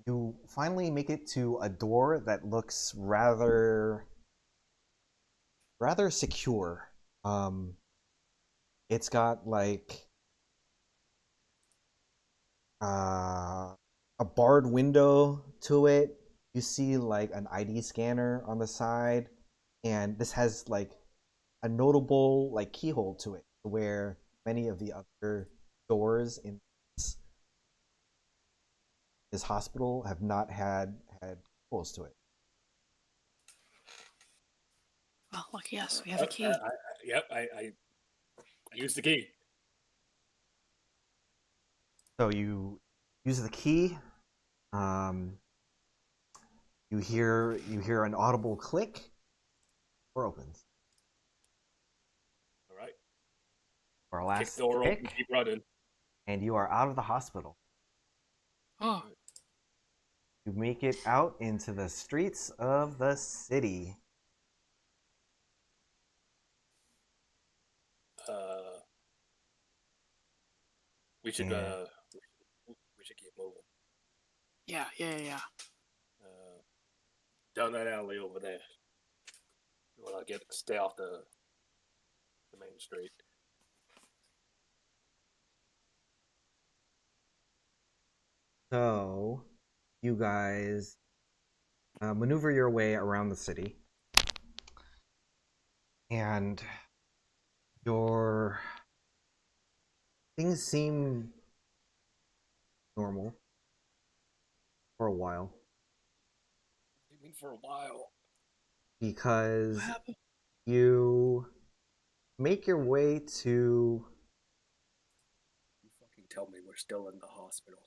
you finally make it to a door that looks rather secure. It's got like a barred window to it. You see like an ID scanner on the side, and this has like a notable like keyhole to it, where many of the other doors in this hospital have not had holes to it. Well, lucky us. We have a key. Yep, I used the key. So you use the key. You hear an audible click. Door opens. All right. For our Kick last door open, pick, keep running. and you are out of the hospital. Oh. You make it out into the streets of the city. We should Yeah. we should keep moving. Yeah. Down that alley over there. When I stay off the main street. So, you guys maneuver your way around the city. And your things seem normal for a while. You mean for a while? Because What happened? you make your way to You fucking tell me we're still in the hospital.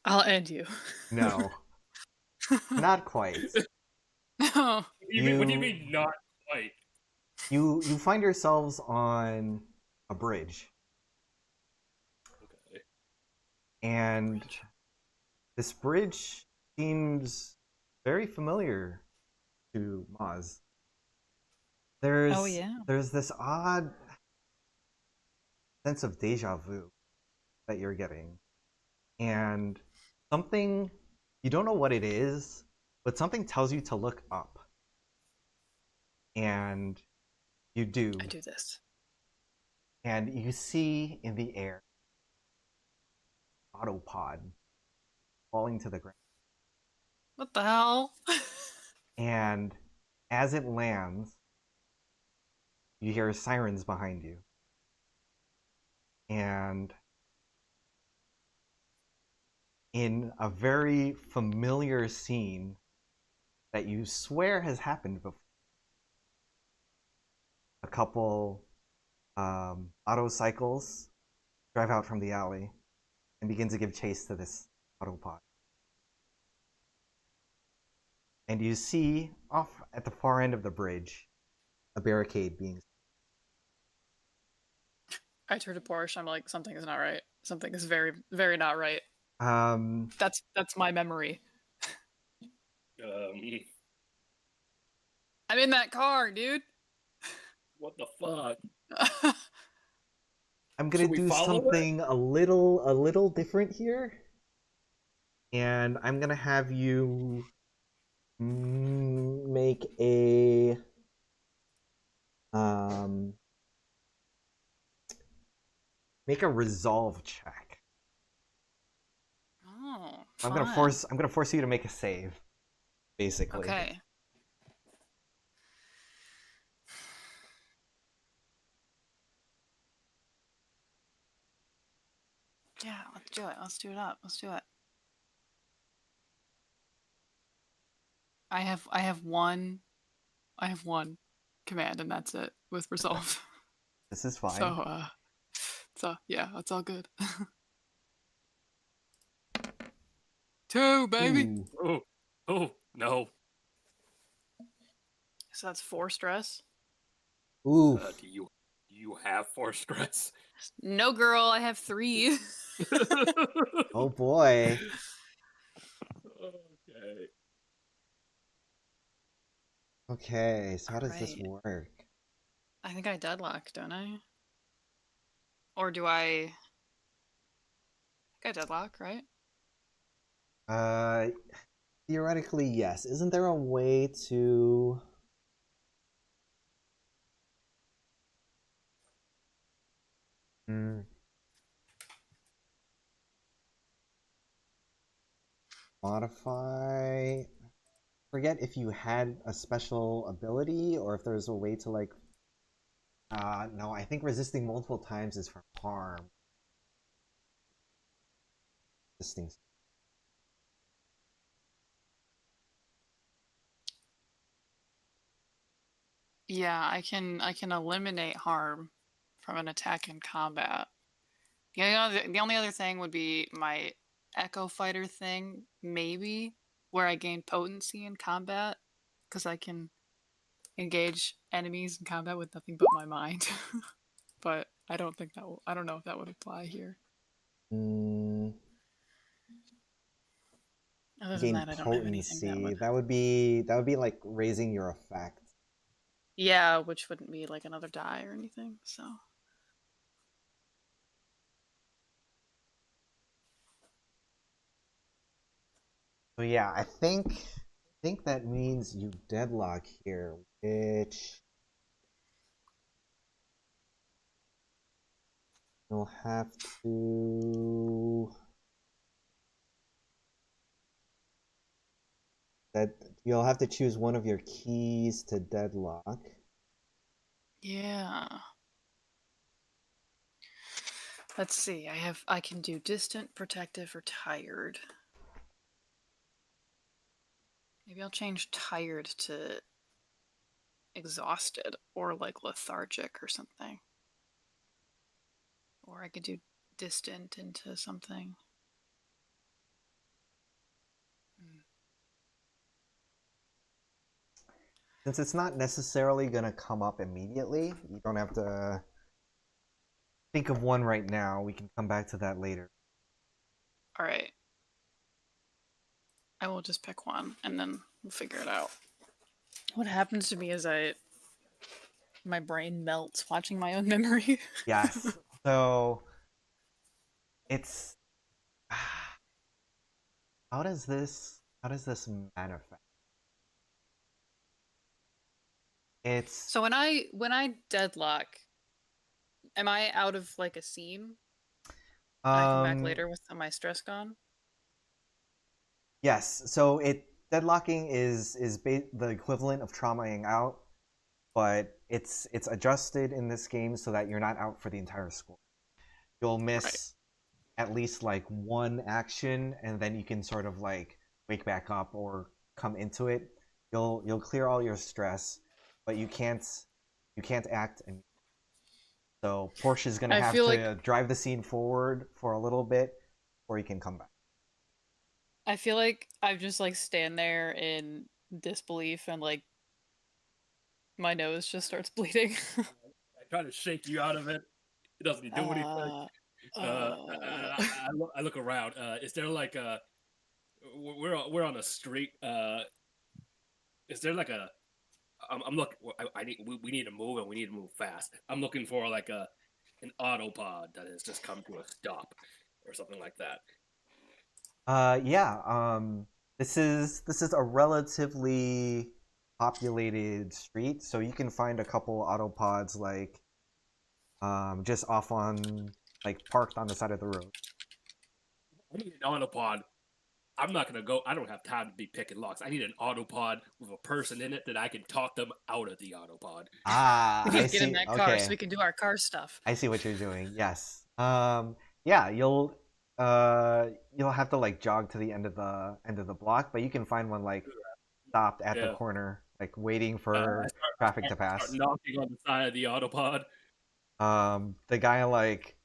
I'll end you. no, not quite. No. What do you mean not quite? You find yourselves on a bridge, Okay. and this bridge seems very familiar to Maz. Oh, yeah. There's this odd sense of deja vu that you're getting, and something, you don't know what it is, but something tells you to look up, and you do, I do this. and you see in the air autopod falling to the ground, What the hell? and as it lands, you hear sirens behind you, and in a very familiar scene that you swear has happened before, a couple autocycles drive out from the alley and begin to give chase to this autopod. And you see off at the far end of the bridge a barricade being. I turn to Porsche. I'm like, something is not right. Something is very, very not right. Um, That's my memory. I'm in that car, dude. What the fuck? I'm gonna Should we do follow it? something a little different here, and I'm gonna have you make a resolve check. Oh, I'm fun. gonna force you to make a save, basically. Okay. Yeah, let's do it. Let's do it up. Let's do it. I have one command, and that's it with resolve. This is fine. So yeah, that's all good. 2, baby. Ooh. Oh no. So that's 4 stress. Ooh. Do you have 4 stress? No, girl, I have 3. Oh boy. Okay. Okay, so how does this Alright. work? I think I deadlock, don't I? Or do I? I think I deadlock, right? Theoretically, yes. Isn't there a way to modify? Forget if you had a special ability or if there's a way to like. No, I think resisting multiple times is for harm. Resisting. Yeah, I can eliminate harm from an attack in combat. The only other thing would be my Echo Fighter thing, maybe, where I gain potency in combat, because I can engage enemies in combat with nothing but my mind. But I don't think that will. I don't know if that would apply here. Is gain that, I don't have anything that potency. would. That would be like raising your effect. Yeah, which wouldn't be like another die or anything. So So yeah, I think that means you deadlock here, which you'll have to that you'll have to choose one of your keys to deadlock. yeah. Let's see. I can do distant, protective, or tired. Maybe I'll change tired to exhausted or like lethargic or something. Or I could do distant into something. Since it's not necessarily going to come up immediately, you don't have to think of one right now. We can come back to that later. All right. I will just pick one and then we'll figure it out. What happens to me is my brain melts watching my own memory. Yes. So it's how does this manifest? It's So when I deadlock, am I out of like a scene? I come back later with my stress gone. yes. So deadlocking is the equivalent of traumaing out, but it's adjusted in this game so that you're not out for the entire score. You'll miss at least like one action, and then you can sort of like wake back up or come into it. You'll clear all your stress, but you can't act. And so Portia's gonna I have feel to like drive the scene forward for a little bit, before you can come back. I feel like I just like stand there in disbelief and like my nose just starts bleeding. I try to shake you out of it. It doesn't do anything. uh, I look around. Is there like a we're on a street? Is there like a I'm looking. I need. We need to move, and we need to move fast. I'm looking for like an autopod that has just come to a stop, or something like that. Yeah. This is a relatively populated street, so you can find a couple autopods like just off on like parked on the side of the road. I need an autopod. I'm not gonna go. I don't have time to be picking locks. I need an autopod with a person in it that I can talk them out of the autopod. Ah, we I need to get in see. that car so Okay, we can do our car stuff. I see what you're doing. Yes. Yeah, you'll have to like jog to the end of the block, but you can find one like stopped at the Yeah. corner, like waiting I for traffic to start pass. knocking on the side of the autopod. The guy like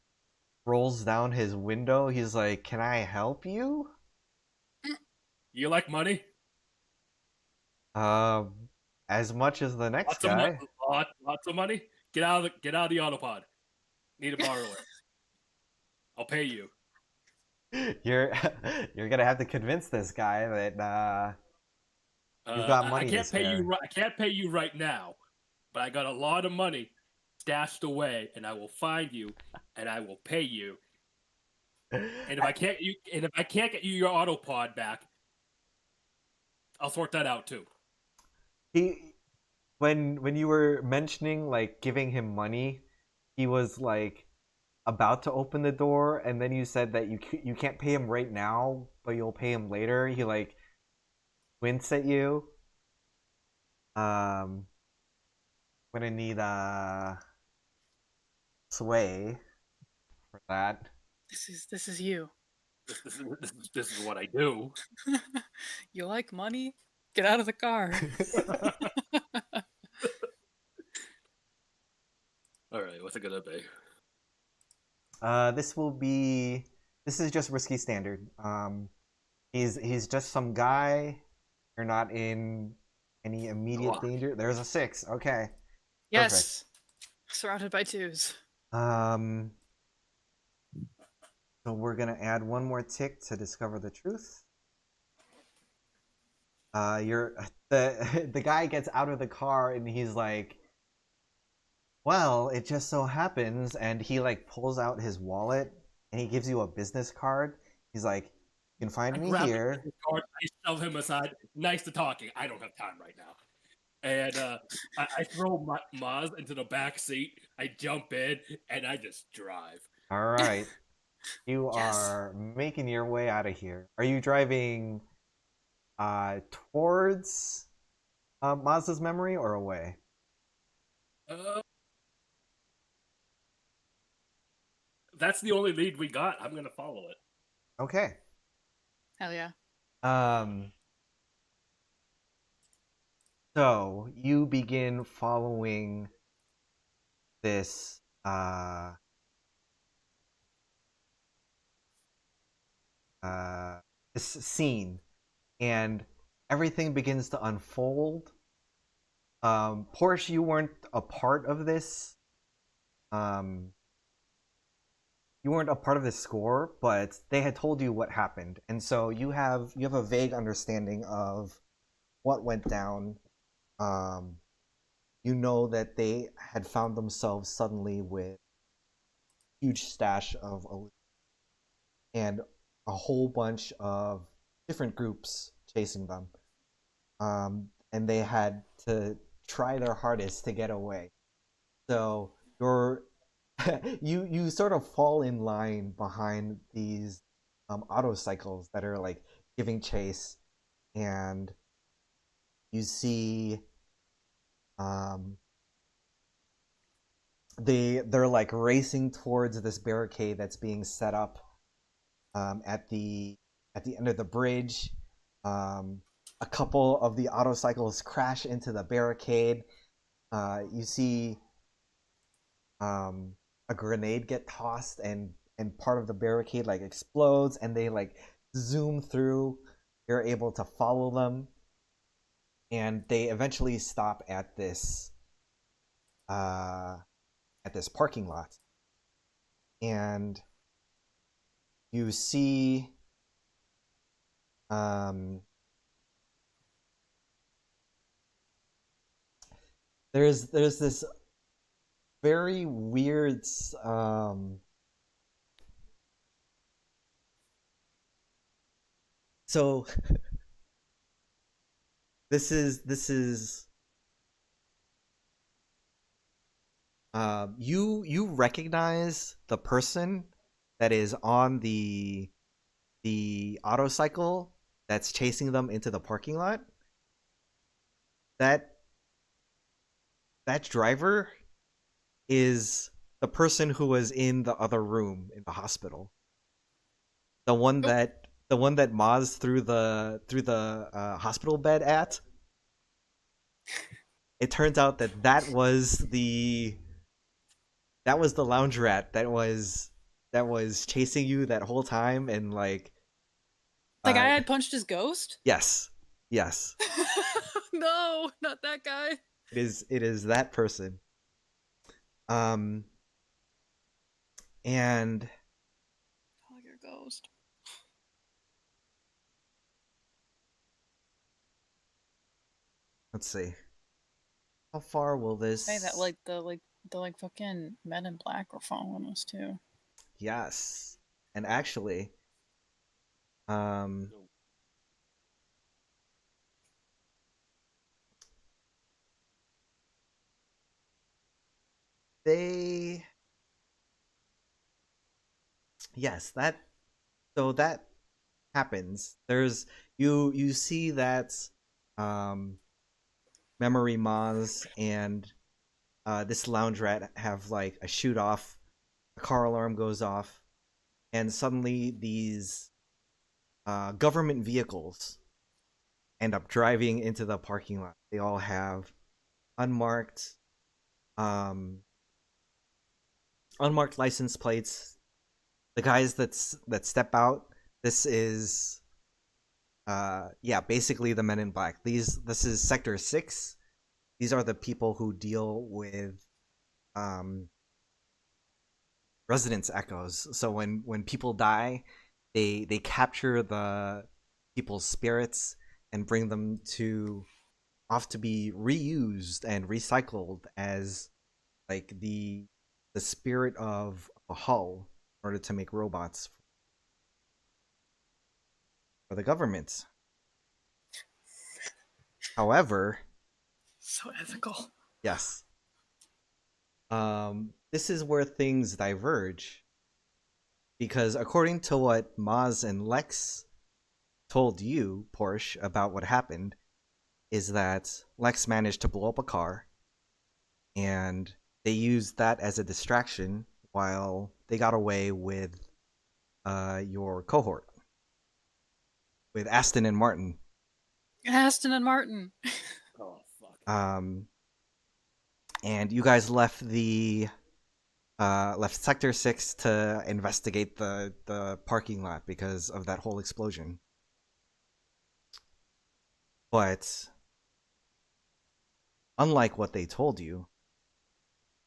rolls down his window. He's like, "Can I help you?" You like money? Um, as much as the next Lots of money. guy. Lots of money. Get out of the autopod. Need to borrow it. I'll pay you. You're you're gonna have to convince this guy that you've got I money to can't pay you. spare. I can't pay you right now, but I got a lot of money stashed away, and I will find you, and I will pay you. And if I can't get you your autopod back, I'll sort that out too. He when you were mentioning like giving him money, he was like about to open the door, and then you said that you can't pay him right now, but you'll pay him later. He like winced at you. Gonna need sway for that. This is you. This is what I do. You like money? Get out of the car. All right, what's it gonna be? This is just risky standard. He's just some guy. You're not in any immediate danger. There's a 6. Okay. Yes. Surrounded by 2s. So we're gonna add one more tick to discover the truth. you're the guy gets out of the car and he's like, well, it just so happens, and he like pulls out his wallet and he gives you a business card. He's like, you can find I me grab the here. business card, I shove him aside. Nice to talking. I don't have time right now. And I throw Maz into the back seat. I jump in and I just drive. All right. You Yes. are making your way out of here. Are you driving towards Maz's memory or away? That's the only lead we got. I'm gonna follow it. Okay. Hell yeah. So you begin following this this scene, and everything begins to unfold. Porsche, you weren't a part of this. You weren't a part of this score, but they had told you what happened, and so you have a vague understanding of what went down. You know that they had found themselves suddenly with a huge stash of elite and a whole bunch of different groups chasing them. And they had to try their hardest to get away. So you're you sort of fall in line behind these autocycles that are like giving chase, and you see they're like racing towards this barricade that's being set up at the end of the bridge. A couple of the autocycles crash into the barricade. You see a grenade get tossed, and part of the barricade like explodes, and they like zoom through. You're able to follow them, and they eventually stop at this parking lot, and you see there's this very weird so this is you recognize the person that is on the autocycle that's chasing them into the parking lot. That driver is the person who was in the other room in the hospital. The one that Maz threw the hospital bed at. It turns out that was the lounge rat that was chasing you that whole time, and like the guy had punched his ghost? Yes. No, not that guy. It is that person. And Call your ghost. let's see. How far will this? Hey, that like the fucking Men in Black were following us too. Yes, and actually, they. Yes, that. So that happens. There's you see that, Memory Maz and this lounge rat have like a shoot off. A car alarm goes off, and suddenly these government vehicles end up driving into the parking lot. They all have unmarked license plates. The guys that step out, this is basically the Men in Black. This is Sector 6. These are the people who deal with residence echoes. So when people die, they capture the people's spirits and bring them off to be reused and recycled as like the spirit of a hull in order to make robots for the government. However, So ethical. yes. This is where things diverge. Because according to what Maz and Lex told you, Porsche, about what happened, is that Lex managed to blow up a car, and they used that as a distraction while they got away with your cohort, with Aston and Martin. Aston and Martin. Oh fuck. And you guys left left Sector 6 to investigate the parking lot because of that whole explosion. But unlike what they told you,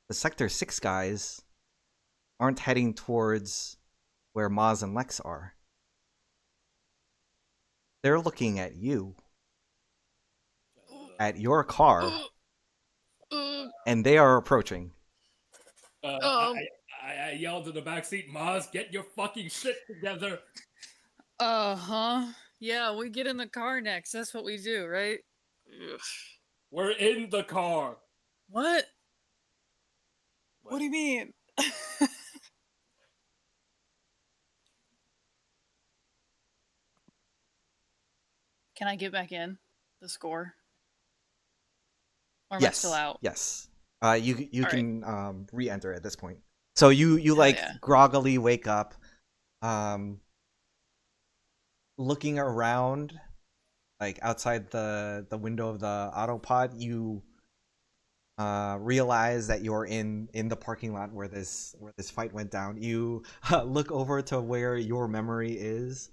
the Sector 6 guys aren't heading towards where Maz and Lex are. They're looking at you, at your car, and they are approaching. I yelled in the backseat, Maz, get your fucking shit together. Yeah, we get in the car next. That's what we do, right? Ugh. We're in the car. What? What do you mean? Can I get back in the score? Or am I still out? Yes. You All can re-enter at this point. So you like yeah. groggily wake up, looking around, like outside the window of the autopod. You realize that you're in the parking lot where this fight went down. You look over to where your memory is,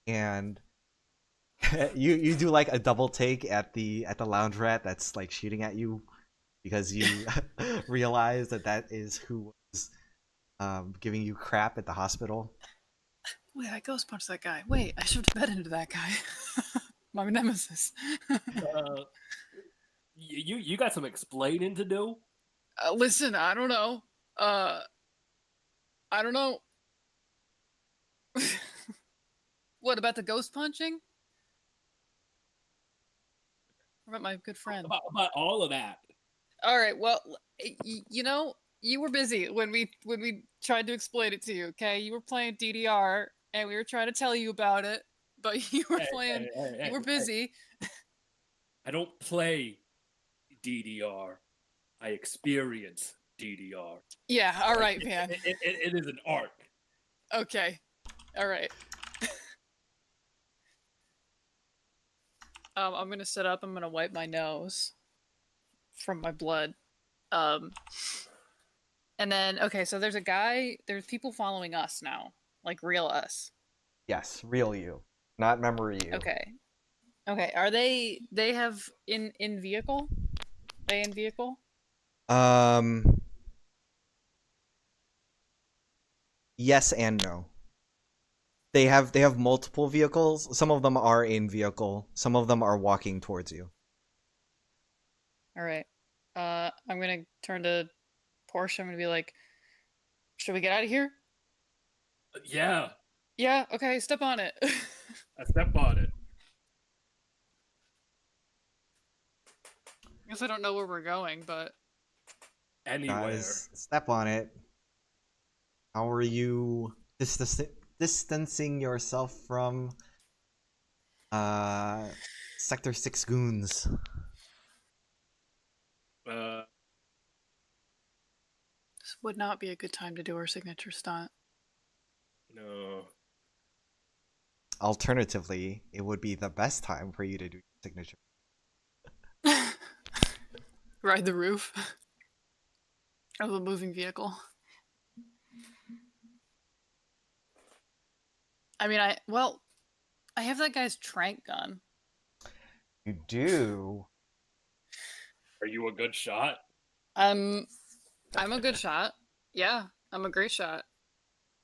and you do like a double take at the lounge rat that's like shooting at you, because you realize that is who was giving you crap at the hospital. Wait, I ghost punched that guy. Wait, I shoved a bed into that guy. My nemesis. You got some explaining to do. Listen, I don't know. I don't know. What about the ghost punching? What about my good friend? About all of that. All right. Well, you know, you were busy when we tried to explain it to you. Okay, you were playing DDR, and we were trying to tell you about it, but you were playing. You were busy. I don't play DDR. I experience DDR. Yeah. All right, man. It is an art. Okay. All right. I'm gonna sit up. I'm gonna wipe my nose from my blood. And then okay, so there's people following us now, like real us. Yes, real you, not memory you. Okay. Are they have in vehicle? They in vehicle? Yes and no. They have multiple vehicles. Some of them are in vehicle. Some of them are walking towards you. All right. I'm gonna turn to Porsche. I'm gonna be like, should we get out of here? Yeah. Yeah. Okay. Step on it. I step on it. I guess I don't know where we're going, but Anywhere. Guys, step on it. How are you distancing yourself from Sector 6 goons? this would not be a good time to do our signature stunt. No. Alternatively, it would be the best time for you to do your signature. Ride the roof of a moving vehicle. I mean, I have that guy's trank gun. You do? Are you a good shot? I'm a good shot. Yeah, I'm a great shot.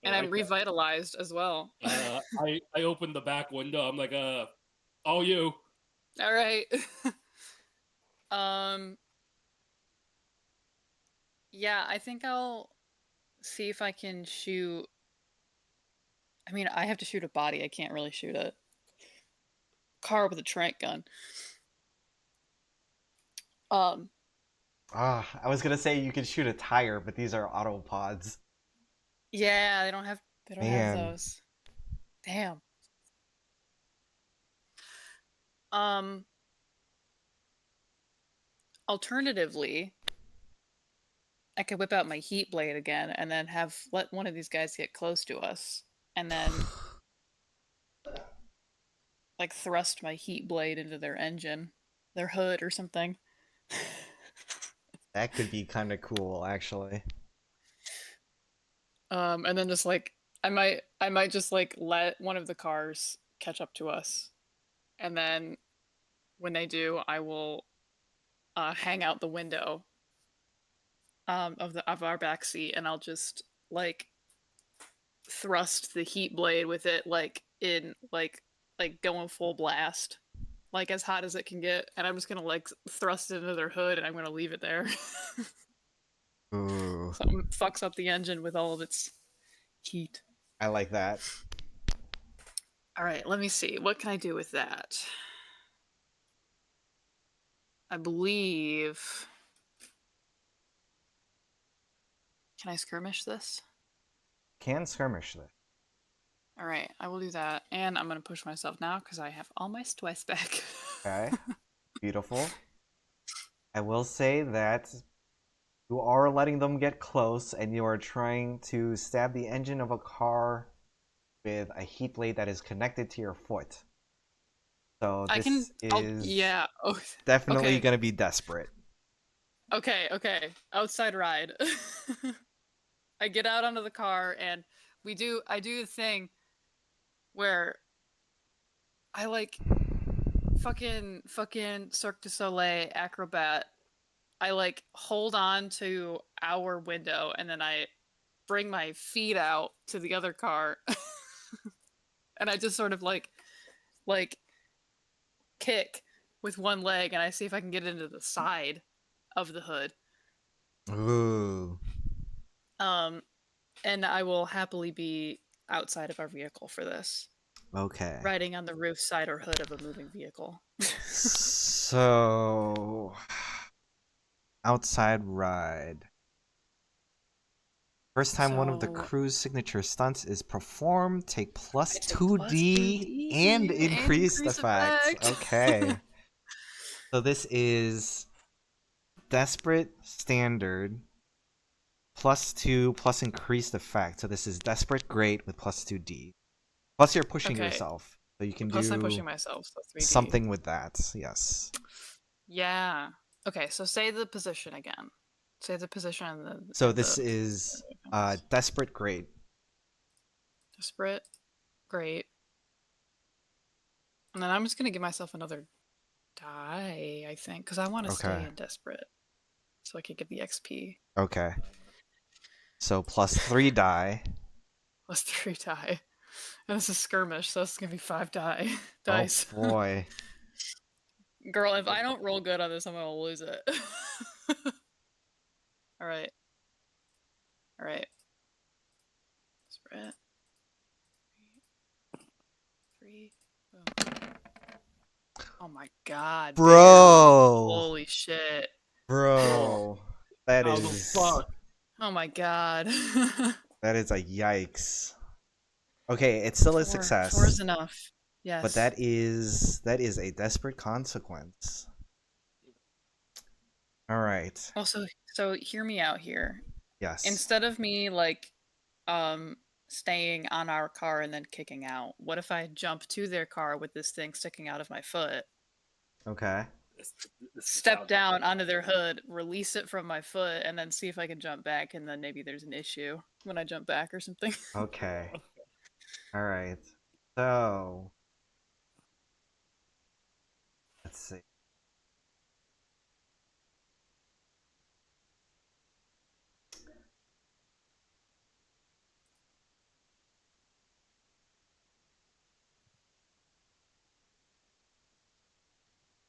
And I'm revitalized as well. I opened the back window. I'm like, all you. All right. um. Yeah, I think I'll see if I can shoot. I mean, I have to shoot a body. I can't really shoot a car with a trank gun. Um. Ah, I was gonna say you could shoot a tire, but these are autopods. Yeah, they don't have. They don't have Man. those. Damn. Um. Alternatively, I could whip out my heat blade again and then let one of these guys get close to us, and then like thrust my heat blade into their engine, their hood or something. That could be kind of cool, actually. And then just like I might just like let one of the cars catch up to us, and then when they do, I will hang out the window of our back seat, and I'll just like thrust the heat blade with it like going full blast, like as hot as it can get, and I'm just gonna like thrust it into their hood, and I'm gonna leave it there. Ooh, Something fucks up the engine with all of its heat. I like that. All right, let me see. What can I do with that? I believe. Can I skirmish this? Can skirmish this. All right, I will do that, and I'm gonna push myself now because I have all my twice back. Okay. Beautiful. I will say that you are letting them get close, and you are trying to stab the engine of a car with a heat blade that is connected to your foot. So I can. this is Yeah. Oh, definitely okay. gonna be desperate. Okay. Okay. Outside ride. I get out onto the car, and I do the thing where I like fucking Cirque du Soleil acrobat. I like hold on to our window, and then I bring my feet out to the other car, and I just sort of like kick with one leg, and I see if I can get into the side of the hood. Ooh. Um, and I will happily be outside of our vehicle for this, Okay. riding on the roof, side, or hood of a moving vehicle. So outside ride. First time one of the So crew's signature stunts is performed, take plus I take 2D and increased increase effects. effect. Okay. So this is desperate standard plus 2 plus increased effect. So this is desperate great with plus 2D. Plus you're pushing Okay. yourself. So you can Plus, I'm do pushing myself, so 3D. something with that. Yes. Yeah. Okay, so say the position again. Say the position and the. So And this the is desperate great. desperate, great. And then I'm just gonna give myself another die, I think, because I want to stay Okay. in desperate, so I could get the XP. Okay. So plus 3 die. Plus 3 die. And this is skirmish, so it's gonna be 5 dice. Oh boy. Girl, if I don't roll good on this, I'm gonna lose it. Alright. Alright. Spread. 3. Boom. Oh my god. Dude. Bro. Holy shit. Bro. That How the is fuck? Oh my god. that is a yikes. Okay, it's still a success. 4 is enough. Yes. But that is a desperate consequence. All right. Also, so hear me out here. Yes. Instead of me like staying on our car and then kicking out, what if I jump to their car with this thing sticking out of my foot, Okay. step down onto their hood, release it from my foot, and then see if I can jump back, and then maybe there's an issue when I jump back or something. Okay. All right. So let's see.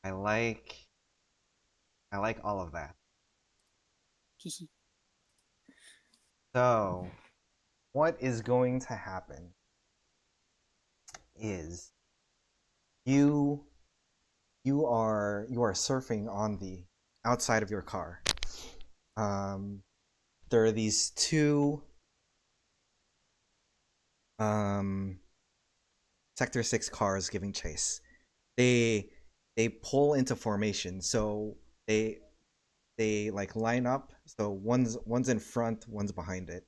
I like all of that. So, what is going to happen is you are surfing on the outside of your car. There are these two Sector 6 cars giving chase. They pull into formation, so they like line up. So one's in front, one's behind it.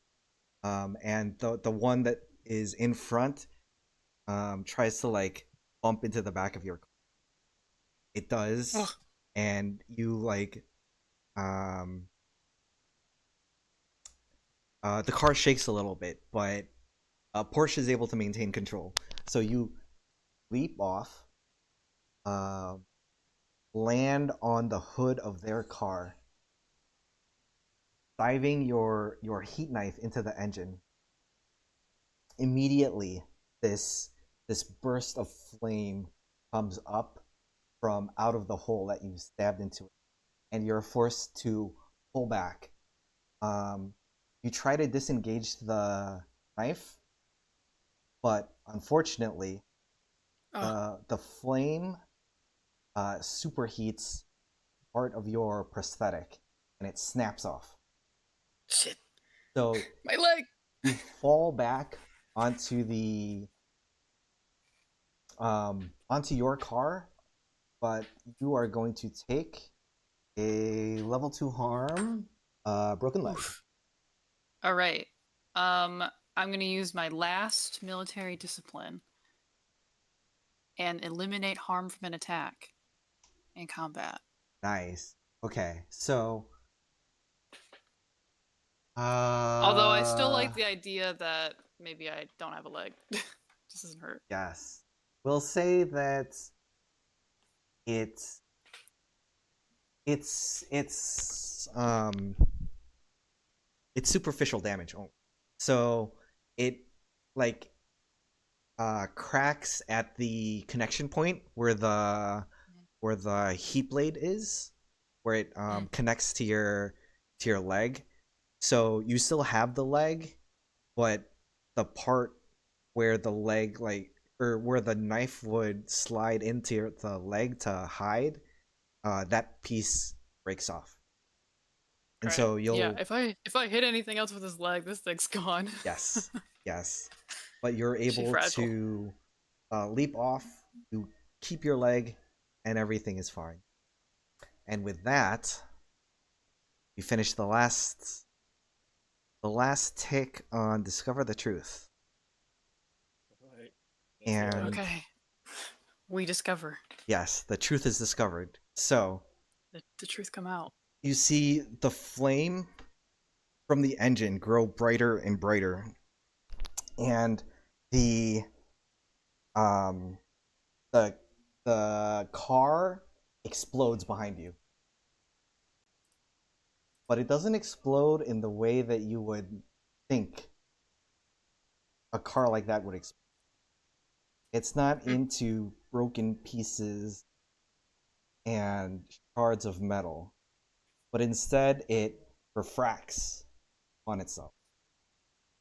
And the one that is in front tries to like bump into the back of your car. It does, Ugh. and you like the car shakes a little bit, but Porsche is able to maintain control. So you leap off, land on the hood of their car, diving your heat knife into the engine. Immediately, this burst of flame comes up from out of the hole that you stabbed into it, and you're forced to pull back. You try to disengage the knife, but unfortunately, the flame superheats part of your prosthetic, and it snaps off. Shit. So My leg. you fall back onto the onto your car, but you are going to take a level 2 harm, broken leg. Oof. All right. I'm going to use my last military discipline and eliminate harm from an attack in combat. Nice. Okay, so Although I still like the idea that maybe I don't have a leg. This doesn't hurt. yes, we'll say that it's superficial damage only. So it like cracks at the connection point where the heat blade is, where it connects to your leg. So you still have the leg, but the part where the leg or where the knife would slide into the leg to hide, that piece breaks off. And Right. so you'll if I hit anything else with his leg, this thing's gone. yes, but you're able fragile. to leap off. You keep your leg, and everything is fine. And with that, we finish the last tick on Discover the Truth. Right. And Okay. We discover. yes, the truth is discovered. So The truth come out. you see the flame from the engine grow brighter and brighter, and the car explodes behind you. But it doesn't explode in the way that you would think a car like that would explode. It's not into broken pieces and shards of metal, but instead it refracts on itself.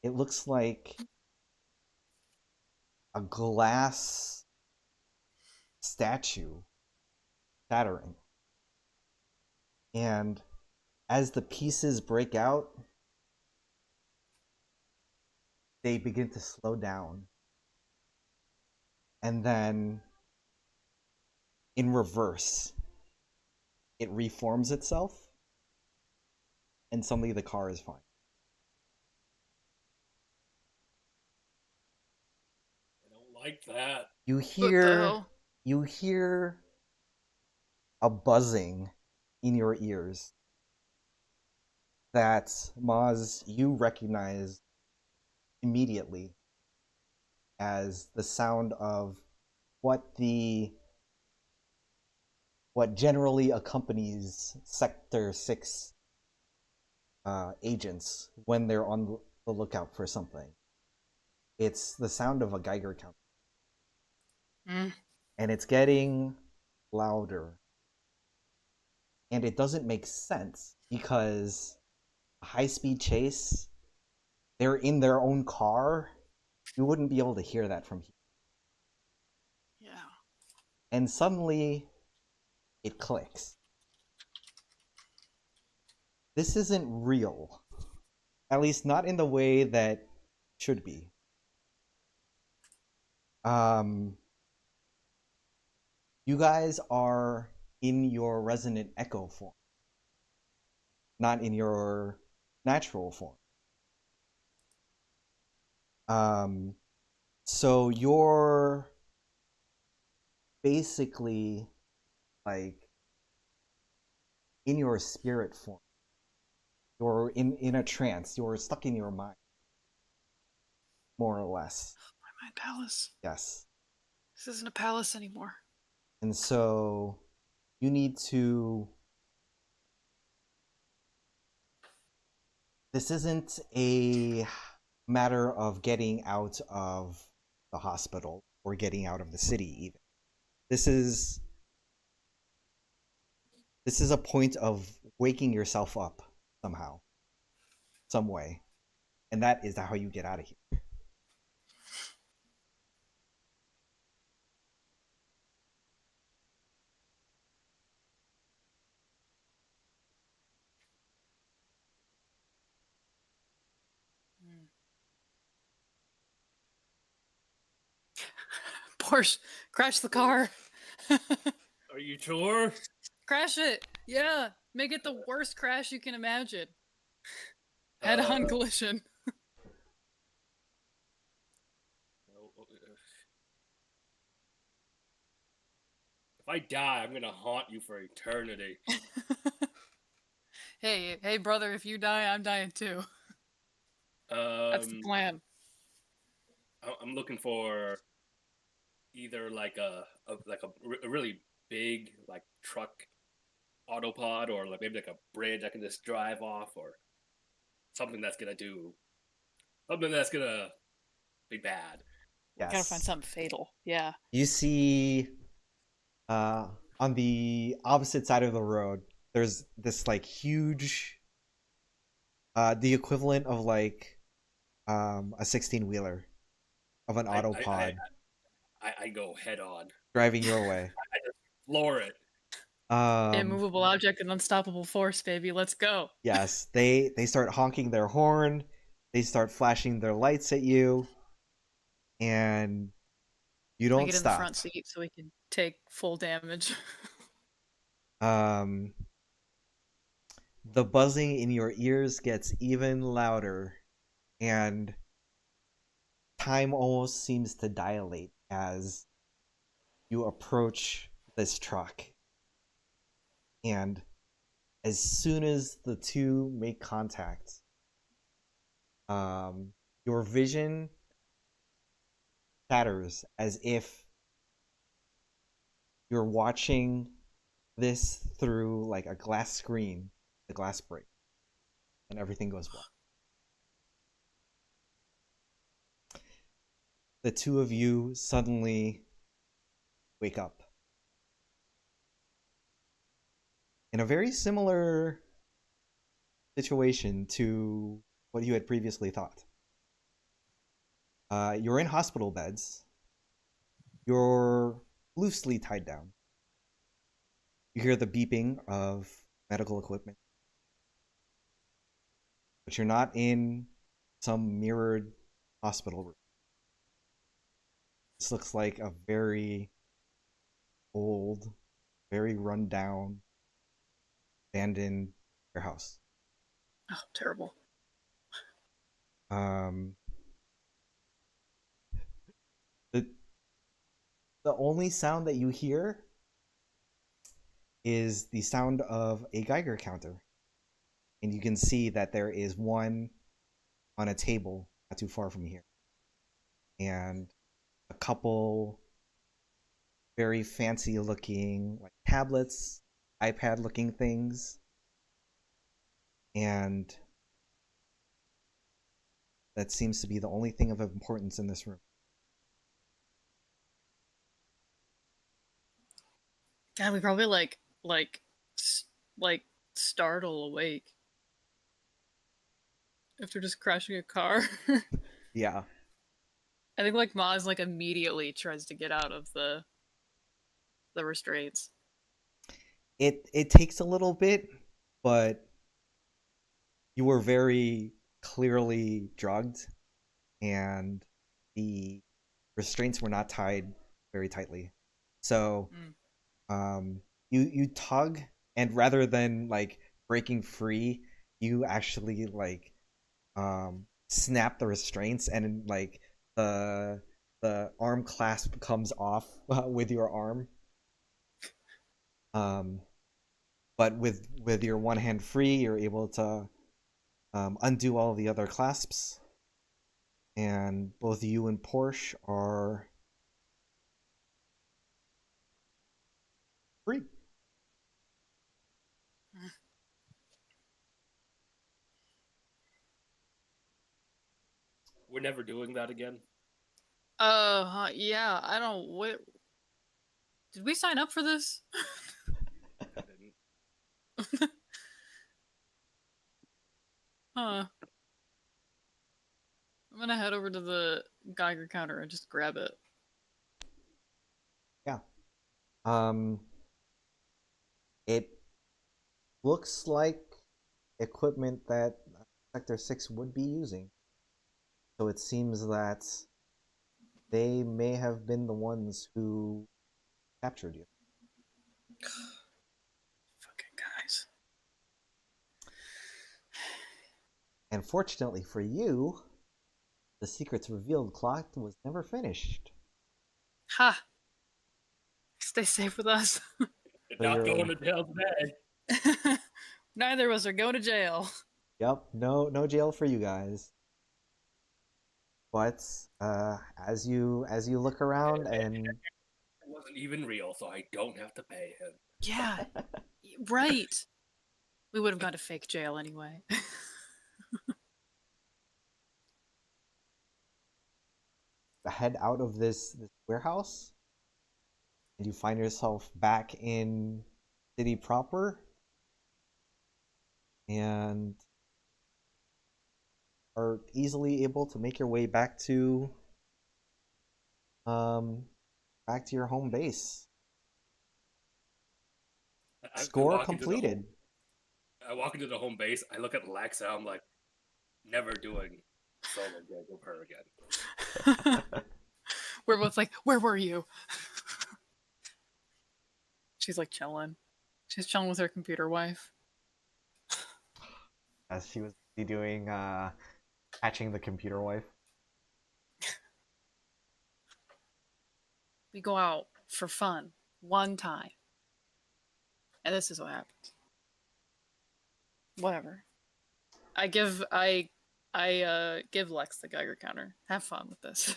It looks like a glass statue shattering. And as the pieces break out, they begin to slow down. And then, in reverse, it reforms itself, and suddenly the car is fine. I don't like that. You What the hear hell? a buzzing in your ears that, Maz, you recognize immediately as the sound of what generally accompanies Sector 6 agents when they're on the lookout for something. It's the sound of a Geiger counter. And it's getting louder and it doesn't make sense because a high-speed chase, they're in their own car. You wouldn't be able to hear that from here. Yeah. And suddenly, it clicks. This isn't real. At least not in the way that should be. You guys are in your resonant echo form, not in your natural form. So you're basically like in your spirit form. You're in a trance. You're stuck in your mind, more or less. My mind palace. Yes. This isn't a palace anymore. And so you need to. This isn't a matter of getting out of the hospital or getting out of the city, even. This is a point of waking yourself up somehow, some way. And that is how you get out of here. Porsche, crash the car. Are you sure? Crash it. Yeah. Make it the worst crash you can imagine. Head-on collision. If I die, I'm gonna haunt you for eternity. Hey, brother, if you die, I'm dying too. That's the plan. I'm looking for either like a really big like truck autopod, or like maybe like a bridge I can just drive off, or something that's gonna be bad. Yes. Gotta find something fatal. Yeah. You see, on the opposite side of the road, there's this like huge, the equivalent of like a 16-wheeler of an autopod I go head on, driving your way. I just floor it. Immovable object and unstoppable force, baby. Let's go. Yes, they start honking their horn, they start flashing their lights at you, and you I don't get in stop. the front seat so we can take full damage. The buzzing in your ears gets even louder, and time almost seems to dilate as you approach this truck. And as soon as the two make contact, your vision shatters as if you're watching this through like a glass screen, the glass breaks, and everything goes well. The two of you suddenly wake up in a very similar situation to what you had previously thought. You're in hospital beds. You're loosely tied down. You hear the beeping of medical equipment. But you're not in some mirrored hospital room. This looks like a very old, very run down, abandoned warehouse. Oh, terrible. The only sound that you hear is the sound of a Geiger counter. And you can see that there is one on a table not too far from here. And a couple very fancy looking like tablets, iPad looking things. And that seems to be the only thing of importance in this room. God, we probably like like startle awake after just crashing a car. Yeah. I think like Maz like immediately tries to get out of the restraints. It takes a little bit, but you were very clearly drugged, and the restraints were not tied very tightly. So you tug, and rather than like breaking free, you actually like snap the restraints, and like the arm clasp comes off with your arm. But with your one hand free, you're able to undo all the other clasps, and both you and Porsche are free. We're never doing that again. Yeah, I don't what did we sign up for this? I didn't. Huh. I'm gonna head over to the Geiger counter and just grab it. Yeah. Um, it looks like equipment that Sector 6 would be using. So it seems that they may have been the ones who captured you. Fucking guys. And fortunately for you, the secrets revealed clock was never finished. Ha! Stay safe with us. So Not you're, going to jail today. Neither of us are going to jail. yep, no jail for you guys. But as you look around and It wasn't even real, so I don't have to pay him. Yeah, right. We would have gone to fake jail anyway. head out of this warehouse, and you find yourself back in city proper, and are easily able to make your way um back to your home base. I Score walk into the completed. I walk into the home base. I look at Lex, and I'm like, never doing solo gig with her again. We're both like, where were you? She's like chilling. She's chilling with her computer wife. As she was doing patching the computer wife. We go out for fun one time. And this is what happens. Whatever. I give Lex the Geiger counter. Have fun with this.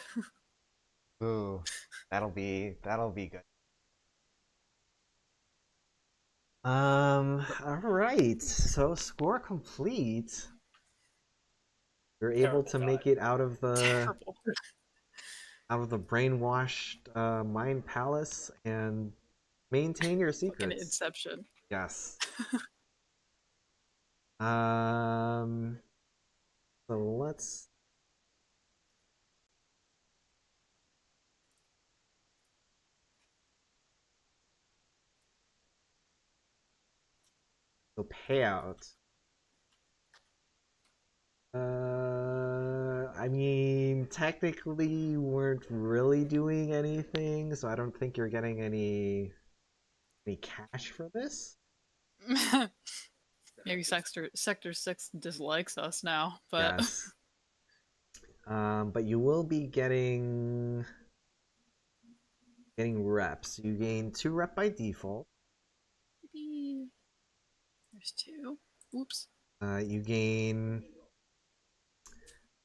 Ooh, that'll be good. All right. So score complete. You're able Terrible to time. make it out of the Terrible. brainwashed mind palace and maintain your Fucking secrets. Inception. Yes. So let's. So payout. I mean, technically, you weren't really doing anything, so I don't think you're getting any cash for this. Maybe Sector 6 dislikes us now, but Yes. But you will be getting reps. You gain 2 rep by default. maybe there's 2. Oops. You gain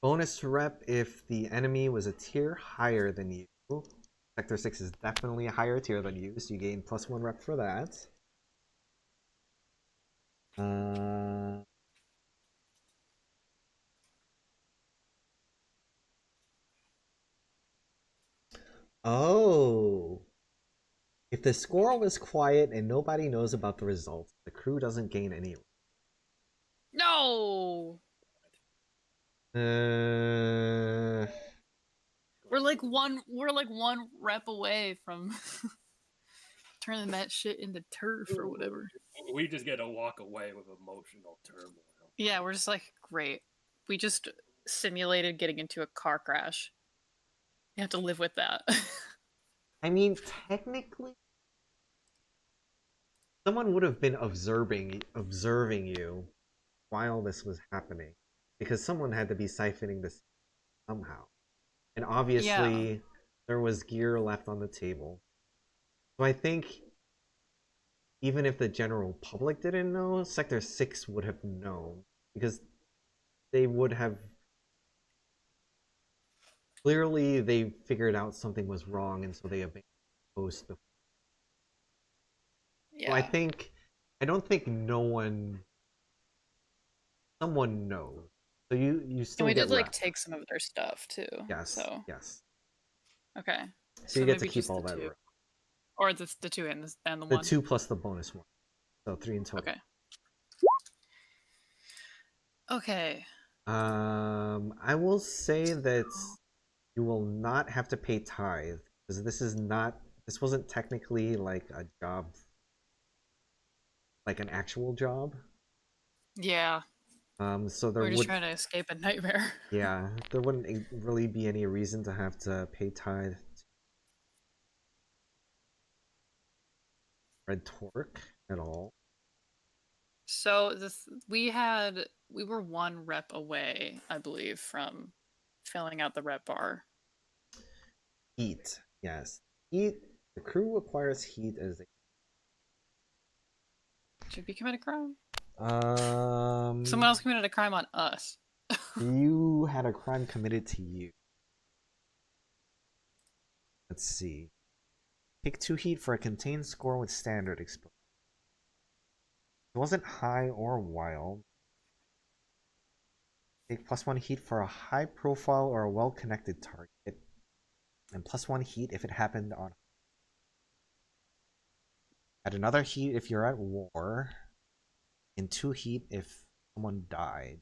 bonus rep if the enemy was a tier higher than you. Sector 6 is definitely a higher tier than you, so you gain +1 rep for that. Oh. If the score was quiet and nobody knows about the results, the crew doesn't gain any. No, Uh, we're like one rep away from turning that shit into turf or whatever. We just get to walk away with emotional turmoil. Yeah, we're just like, great. We just simulated getting into a car crash. You have to live with that. I mean, technically, someone would have been observing you while this was happening, because someone had to be siphoning this somehow, and obviously there was gear left on the table. So I think even if the general public didn't know, Sector 6 would have known, because they would have clearly they figured out something was wrong, and so they abandoned the post before. Yeah. So I don't think someone knows. So you still And we get did like rep. take some of their stuff too. Yes. So Yes. okay. So you get to maybe keep just all the that two. rep. Or the two and the The one. 2 plus the bonus one. So 3 in total. Okay. Okay. I will say that you will not have to pay tithe, because this wasn't technically like a job, like an actual job. Yeah. So there We're just would, trying to escape a nightmare. yeah, there wouldn't really be any reason to have to pay tithe to Red Torque at all. So we were one rep away, I believe, from filling out the rep bar. Heat, yes. Heat. The crew acquires heat as Should we commit a crime? a. Someone else committed a crime on us. You had a crime committed to you. Let's see. Take 2 heat for a contained score with standard exposure. It wasn't high or wild. Take +1 heat for a high profile or a well connected target. And +1 heat if it happened on. Add another heat if you're at war. And 2 heat if someone died.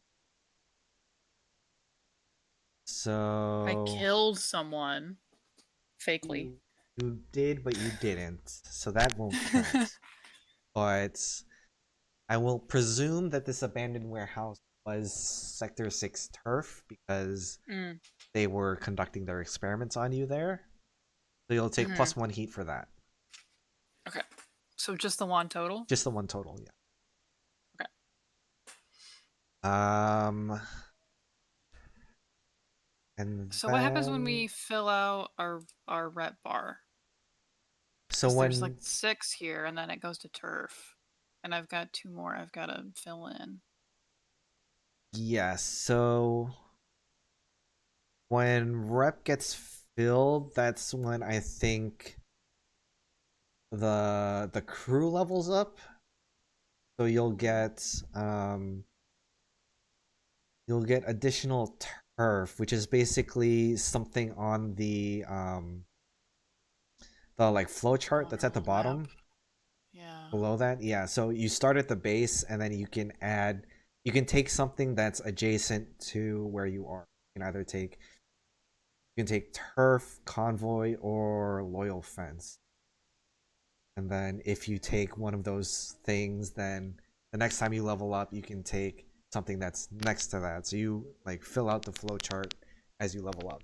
So I killed someone fakely. You did, but you didn't. So that won't count. But I will presume that this abandoned warehouse was Sector 6 turf, because they were conducting their experiments on you there. So you'll take +1 heat for that. Okay. So just the one total? Just the one total, yeah. Okay. And so what happens when we fill out our rep bar? So there's like 6 here, and then it goes to turf, and I've got 2 more I've got to fill in. Yes. So when rep gets filled, that's when I think the crew levels up. So you'll get additional turf, which is basically something on the like flow chart that's at the bottom. Yeah. Below that, yeah. So you start at the base, and then you can take something that's adjacent to where you are. You can take turf, convoy, or loyal fence. And then if you take one of those things, then the next time you level up, you can take something that's next to that. So you like fill out the flow chart as you level up.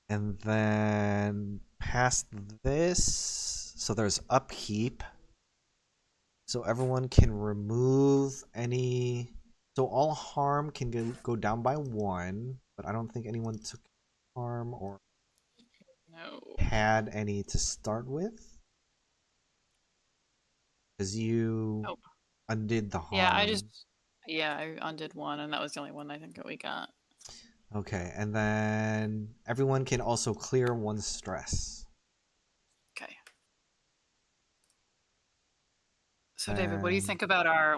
And then past this, so there's upkeep. So everyone can remove any. So all harm can go down by 1, but I don't think anyone took harm or had any to start with. Because you undid the harm. I undid 1, and that was the only one I think that we got. Okay, and then everyone can also clear 1 stress. Okay. So David, what do you think about our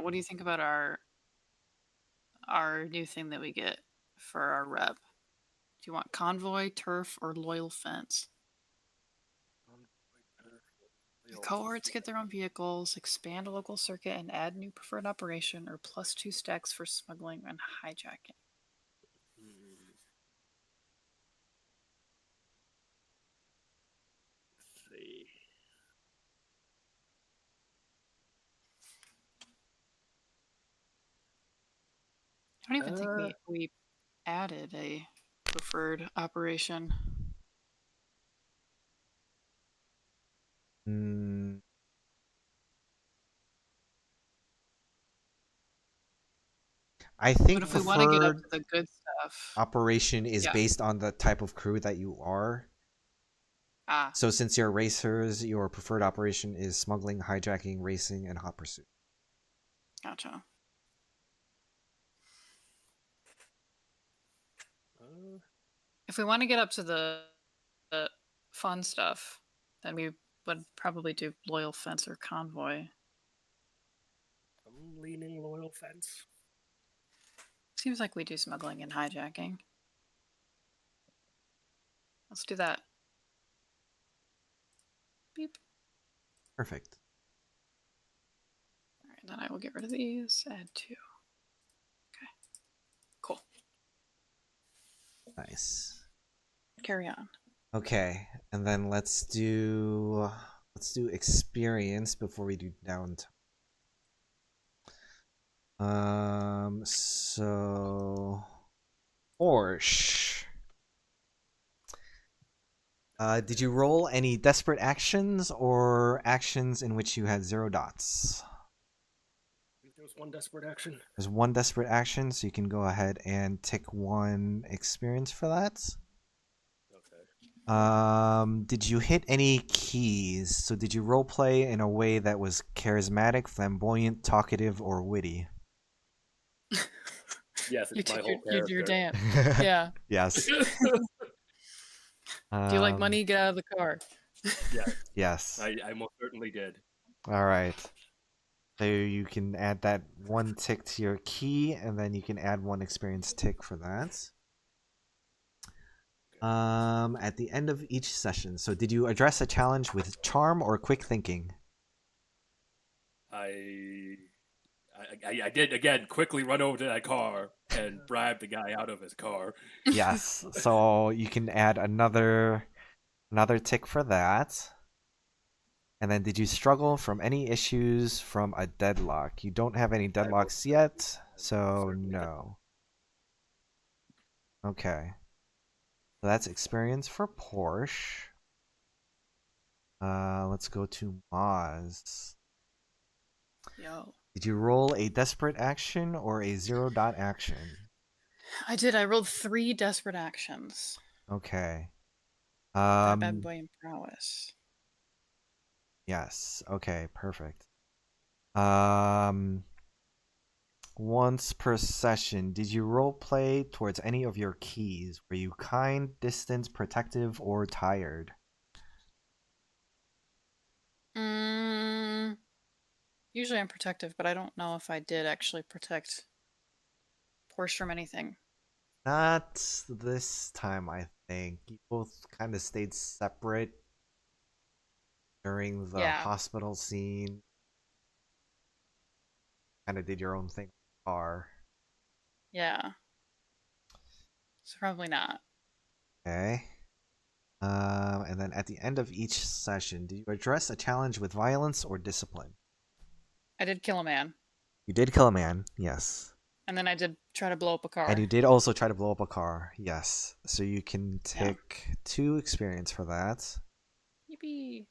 our new thing that we get for our rep. Do you want convoy, turf, or loyal fence? The cohorts get their own vehicles, expand a local circuit, and add new preferred operation, or +2 stacks for smuggling and hijacking. Let's see. I don't even think we added a preferred operation. I But think if we want to get up preferred to the good stuff, operation is Yeah. based on the type of crew that you are. ah, So since you're racers, your preferred operation is smuggling, hijacking, racing, and hot pursuit. gotcha. If we want to get up to the fun stuff, then we would probably do loyal fence or convoy. I'm leaning loyal fence. Seems like we do smuggling and hijacking. Let's do that. Beep. Perfect. All right, then I will get rid of these. Add 2. Okay. Cool. Nice. Carry on. Okay, and then let's do experience before we do downtime. So Porsche. Did you roll any desperate actions or actions in which you had 0 dots? There was one desperate action. There's one desperate action, so you can go ahead and tick 1 experience for that. Okay. Did you hit any keys? So did you roleplay in a way that was charismatic, flamboyant, talkative, or witty? Yes, You it's my did whole your, you did your character. dance. Yeah. Yes. Do you like money? Get out of the car. Yeah, Yes. I most certainly did. All right. So you can add that 1 tick to your key, and then you can add 1 experience tick for that. At the end of each session. So did you address a challenge with charm or quick thinking? I did again quickly run over to that car and bribe the guy out of his car. Yes. So you can add another tick for that. And then did you struggle from any issues from a deadlock? You don't have any deadlocks yet, so certainly no. Okay. So that's experience for Porsche. Let's go to Moz. Yo. Did you roll a desperate action or a 0 dot action? I did. I rolled 3 desperate actions. Okay. That bad boy in prowess. Yes. Okay, perfect. Once per session, did you role play towards any of your keys? Were you kind, distant, protective, or tired? Usually I'm protective, but I don't know if I did actually protect Porsche from anything. Not this time, I think. You both kind of stayed separate during the hospital scene. Kind of did your own thing in the car. Yeah. So probably not. Okay. And then at the end of each session, did you address a challenge with violence or discipline? I did kill a man. You did kill a man, yes. And then I did try to blow up a car. And you did also try to blow up a car, yes. So you can take 2 experience for that. Yippee.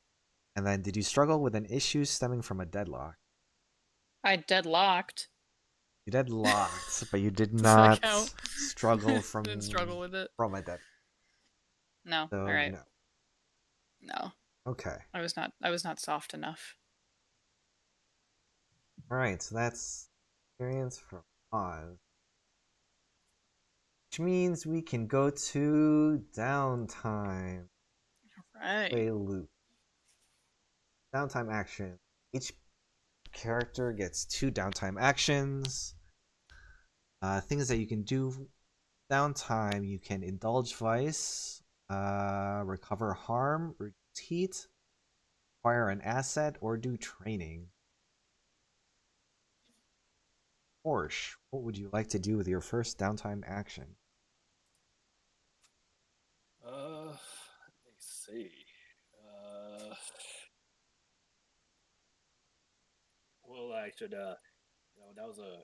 And then did you struggle with an issue stemming from a deadlock? I deadlocked. You deadlocked, but you did Does that not count? struggle from Didn't struggle with it. from a dead. No. So, All right. no. No. Okay. I was not soft enough. All right, so that's experience from Oz. Which means we can go to downtime. All right. Play loop. Downtime action. Each character gets 2 downtime actions. Things that you can do downtime: you can indulge vice, recover harm, reduce heat, acquire an asset, or do training. Porsche, what would you like to do with your first downtime action? Let me see. Well, I should. That was a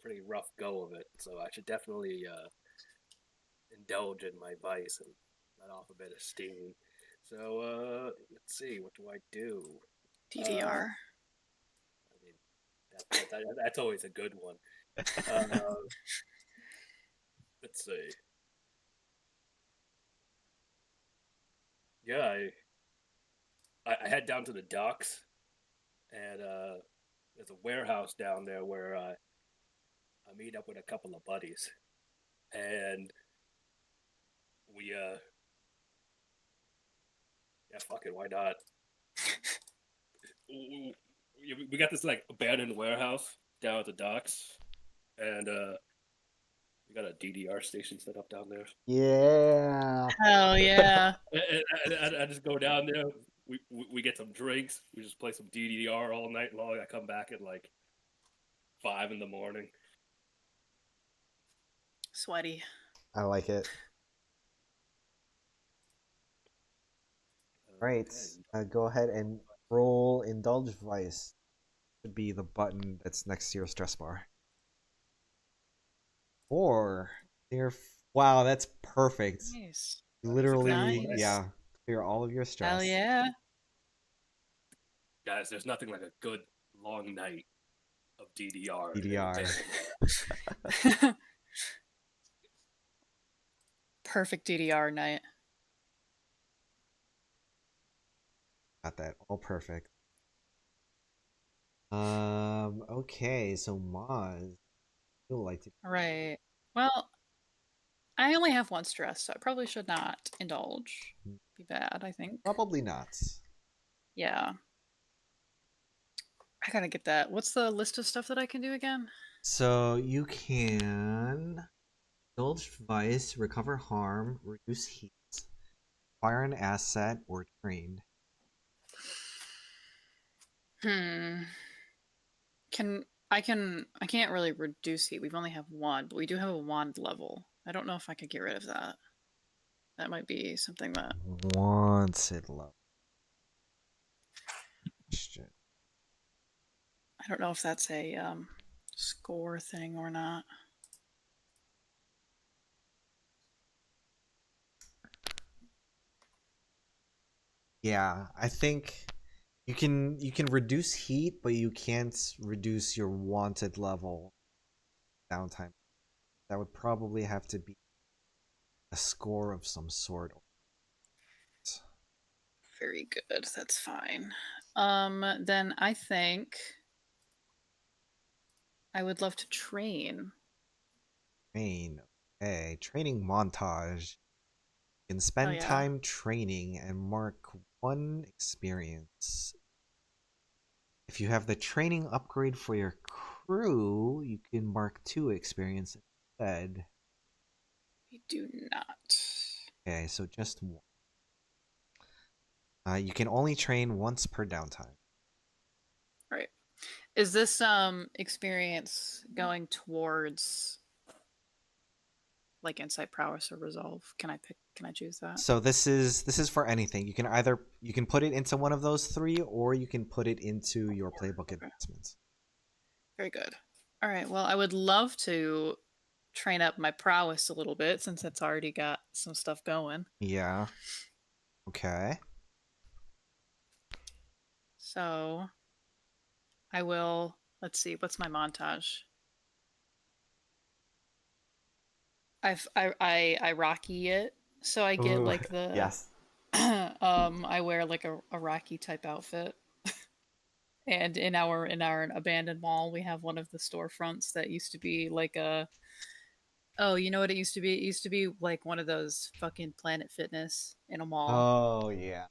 pretty rough go of it. So I should definitely indulge in my vice and let off a bit of steam. So let's see. What do I do? DDR. I mean, that's always a good one. Let's see. Yeah, I head down to the docks, and there's a warehouse down there where I meet up with a couple of buddies, and we yeah, fuck it, why not? We got this like abandoned warehouse down at the docks, and we got a DDR station set up down there. Yeah. Hell yeah. And I just go down there. We get some drinks. We just play some DDR all night long. I come back at like 5 in the morning. Sweaty. I like it. Right. Go ahead and roll Indulge Vice. Should be the button that's next to your stress bar. Or wow, that's perfect. Nice. Literally, Nice. yeah, clear all of your stress. Hell yeah. Guys, there's nothing like a good long night of DDR. DDR. Perfect DDR night. Got that all perfect. Okay, so Maz, you'll like to. Right. Well, I only have one stress, so I probably should not indulge. Be bad, I think. Probably not. Yeah. I gotta get that. What's the list of stuff that I can do again? So you can indulge vice, recover harm, reduce heat, acquire an asset, or train. I can't really reduce heat. We've only have one, but we do have a wand level. I don't know if I could get rid of that. That might be something that Wanted level. Shit. I don't know if that's a score thing or not. Yeah, I think you can reduce heat, but you can't reduce your wanted level downtime. That would probably have to be a score of some sort. Very good. That's fine. Then I think I would love to train. Train. Okay, training montage. You can spend yeah. time training and mark 1 experience. If you have the training upgrade for your crew, you can mark 2 experience instead. We do not. Okay, so just 1. You can only train once per downtime. Right. Is this experience going towards like insight, prowess, or resolve? Can I choose that? So this is for anything. You can put it into one of those 3, or you can put it into your playbook advancements. Very good. All right. Well, I would love to train up my prowess a little bit since it's already got some stuff going. Yeah. Okay. So I will. Let's see. What's my montage? I Rocky it, so I get like the Yes. I wear like a Rocky type outfit. And in our abandoned mall, we have one of the storefronts that used to be like a. Oh, you know what it used to be? It used to be like one of those fucking Planet Fitness in a mall. Oh yeah.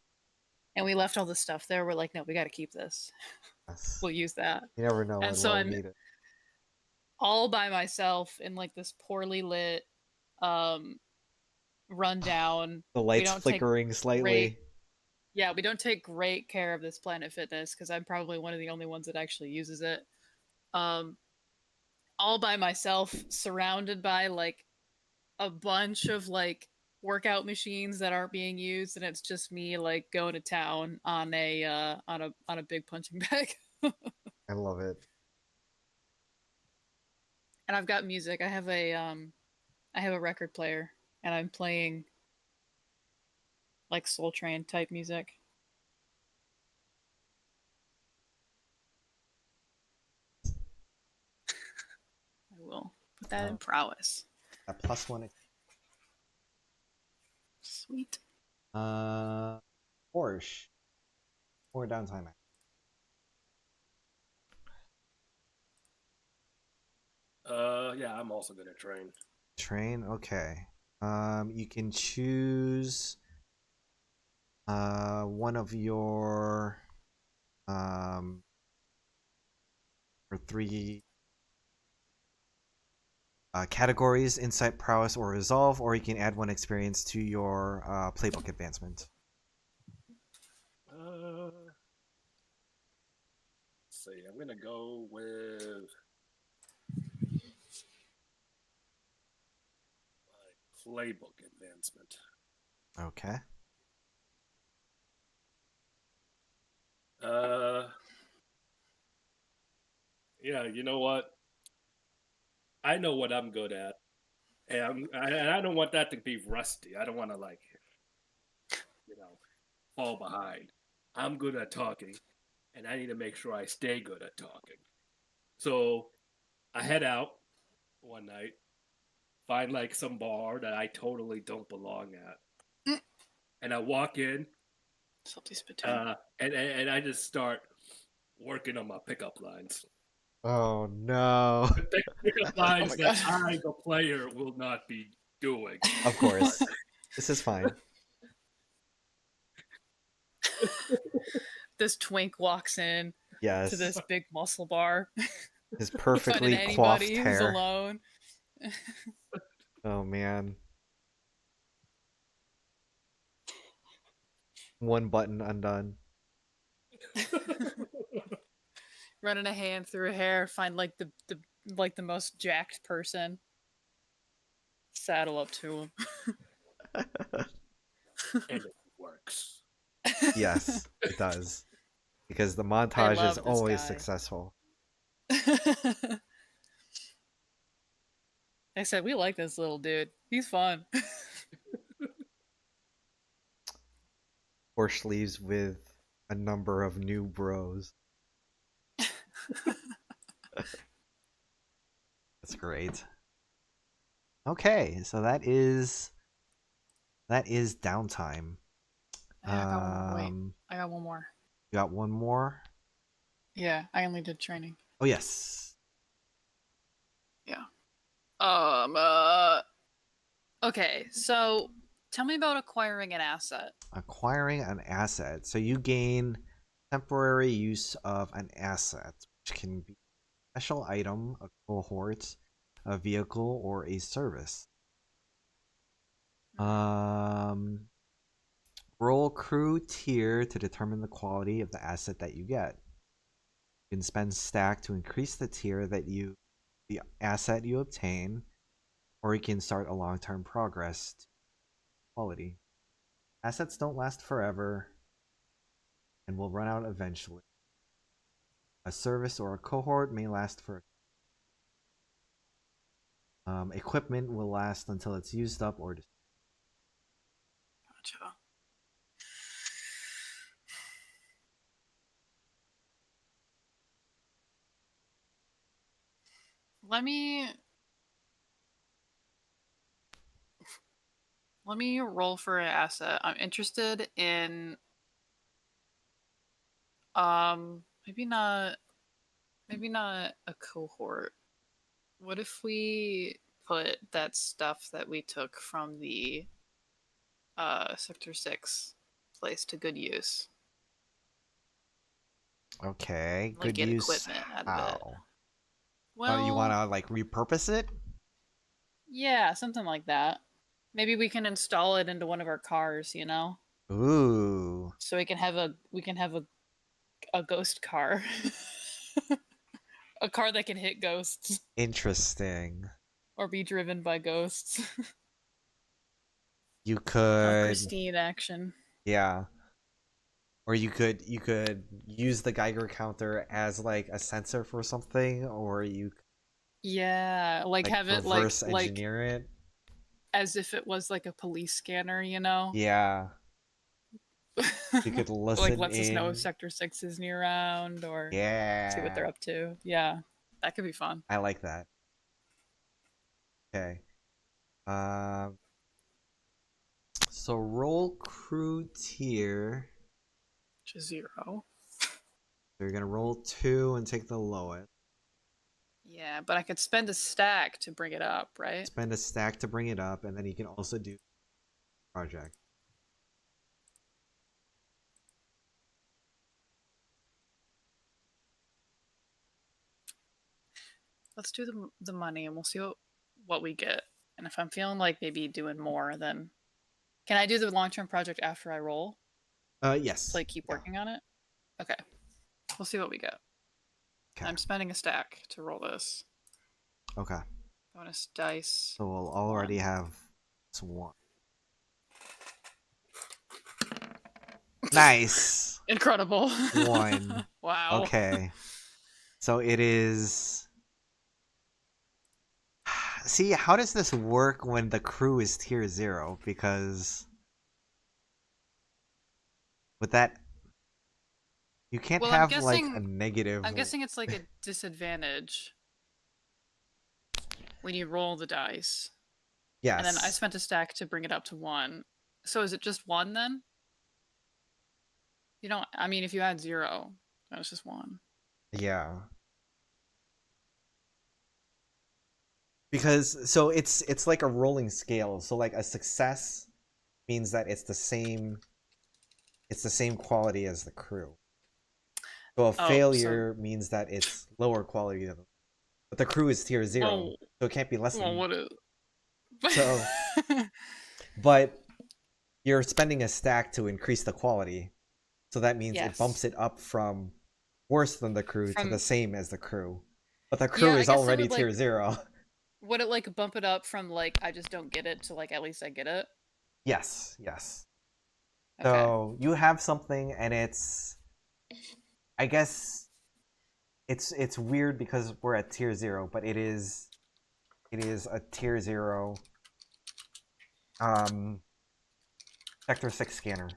And we left all the stuff there. We're like, no, we got to keep this. Yes. We'll use that. You never know And when so we'll I'm need it. all by myself in like this poorly lit, rundown. The We lights don't take flickering slightly. yeah, we don't take great care of this Planet Fitness because I'm probably one of the only ones that actually uses it. Um, all by myself, surrounded by like a bunch of like workout machines that aren't being used, and it's just me like going to town on a big punching bag. I love it. And I've got music. I have a record player, and I'm playing like Soul Train type music. I will put that in Oh. prowess. A +1. Sweet. Porsche. More downtime. Yeah, I'm also gonna train. Train. Okay. You can choose one of your or three categories: insight, prowess, or resolve, or you can add one experience to your playbook advancement. Let's see. I'm gonna go with my playbook advancement. Okay. Yeah, you know what? I know what I'm good at, and I don't want that to be rusty. I don't want to like, fall behind. I'm good at talking, and I need to make sure I stay good at talking. So I head out one night, find like some bar that I totally don't belong at, Mm. and I walk in, Salty spittoon. and I just start working on my pickup lines. Oh no. Pickup lines my that God. I, the player, will not be doing. Of course. This is fine. This twink walks in Yes. to this big muscle bar, His finding perfectly coiffed anybody who's hair. alone. Oh man. One button undone. Running a hand through her hair, find like the most jacked person. Saddle up to him. And it works. Yes, it does. Because the I montage is love this always guy. successful. I said we like this little dude. He's fun. Porsche leaves with a number of new bros. That's great. Okay, so that is downtime. I got one more. Wait, Um, I got one more. you got one more? Yeah, I only did training. Oh yes. Yeah. Okay, so tell me about acquiring an asset. Acquiring an asset. So you gain temporary use of an asset, which can be a special item, a cohort, a vehicle, or a service. Roll crew tier to determine the quality of the asset that you get. You can spend stack to increase the tier the asset you obtain, or you can start a long-term progress to quality. Assets don't last forever and will run out eventually. A service or a cohort may last for equipment will last until it's used up or Gotcha. Let me roll for an asset. I'm interested in maybe not a cohort. What if we put that stuff that we took from the Sector 6 place to good use? Okay, Like good get use. equipment out of it. How? Well, you want to like repurpose it? yeah, something like that. Maybe we can install it into one of our cars, you know, Ooh, so we can have a ghost car, a car that can hit ghosts interesting. or be driven by ghosts. You Or could, Christine action. yeah. Or you could use the Geiger counter as like a sensor for something, or you could, Yeah, like like have it reverse like engineer it. as if it was like a police scanner, you know? Yeah, you could Like listen lets us know if in. Sector 6 is near around or see what they're Yeah, up to. Yeah, that could be fun. I like that. Okay. Um, so roll crew tier. Which is 0. So you're gonna roll 2 and take the lowest. Yeah, but I could spend a stack to bring it up, right? Spend a stack to bring it up, and then you can also do project. Let's do the money and we'll see what we get. And if I'm feeling like maybe doing more, then can I do the long-term project after I roll? Yes. To like keep Yeah. working on it? Okay. We'll see what we get. Okay. I'm spending a stack to roll this. Okay. Bonus dice. So we'll already have one. Nice. Incredible. 1. Wow. Okay. So it is. See, how does this work when the crew is tier 0? Because with that, you can't Well, have like a negative. I'm guessing it's like a disadvantage when you roll the dice. Yes. And then I spent a stack to bring it up to 1. So is it just 1 then? You don't. I mean, if you add 0, then it's just 1. Yeah. Because so it's like a rolling scale. So like a success means that it's the same quality as the crew. So a failure means that it's lower quality than, but the crew is tier 0, Well, so it can't be less than. what is? So, but you're spending a stack to increase the quality, so that means it bumps Yes. it up from worse than the crew to the From same as the crew. But the crew I is guess it already would tier like 0. would it like bump it up from like I just don't get it to like at least I get it? Yes, yes. Okay. So you have something, and it's, I guess, it's weird because we're at tier 0, but it is a tier 0 sector 6 scanner.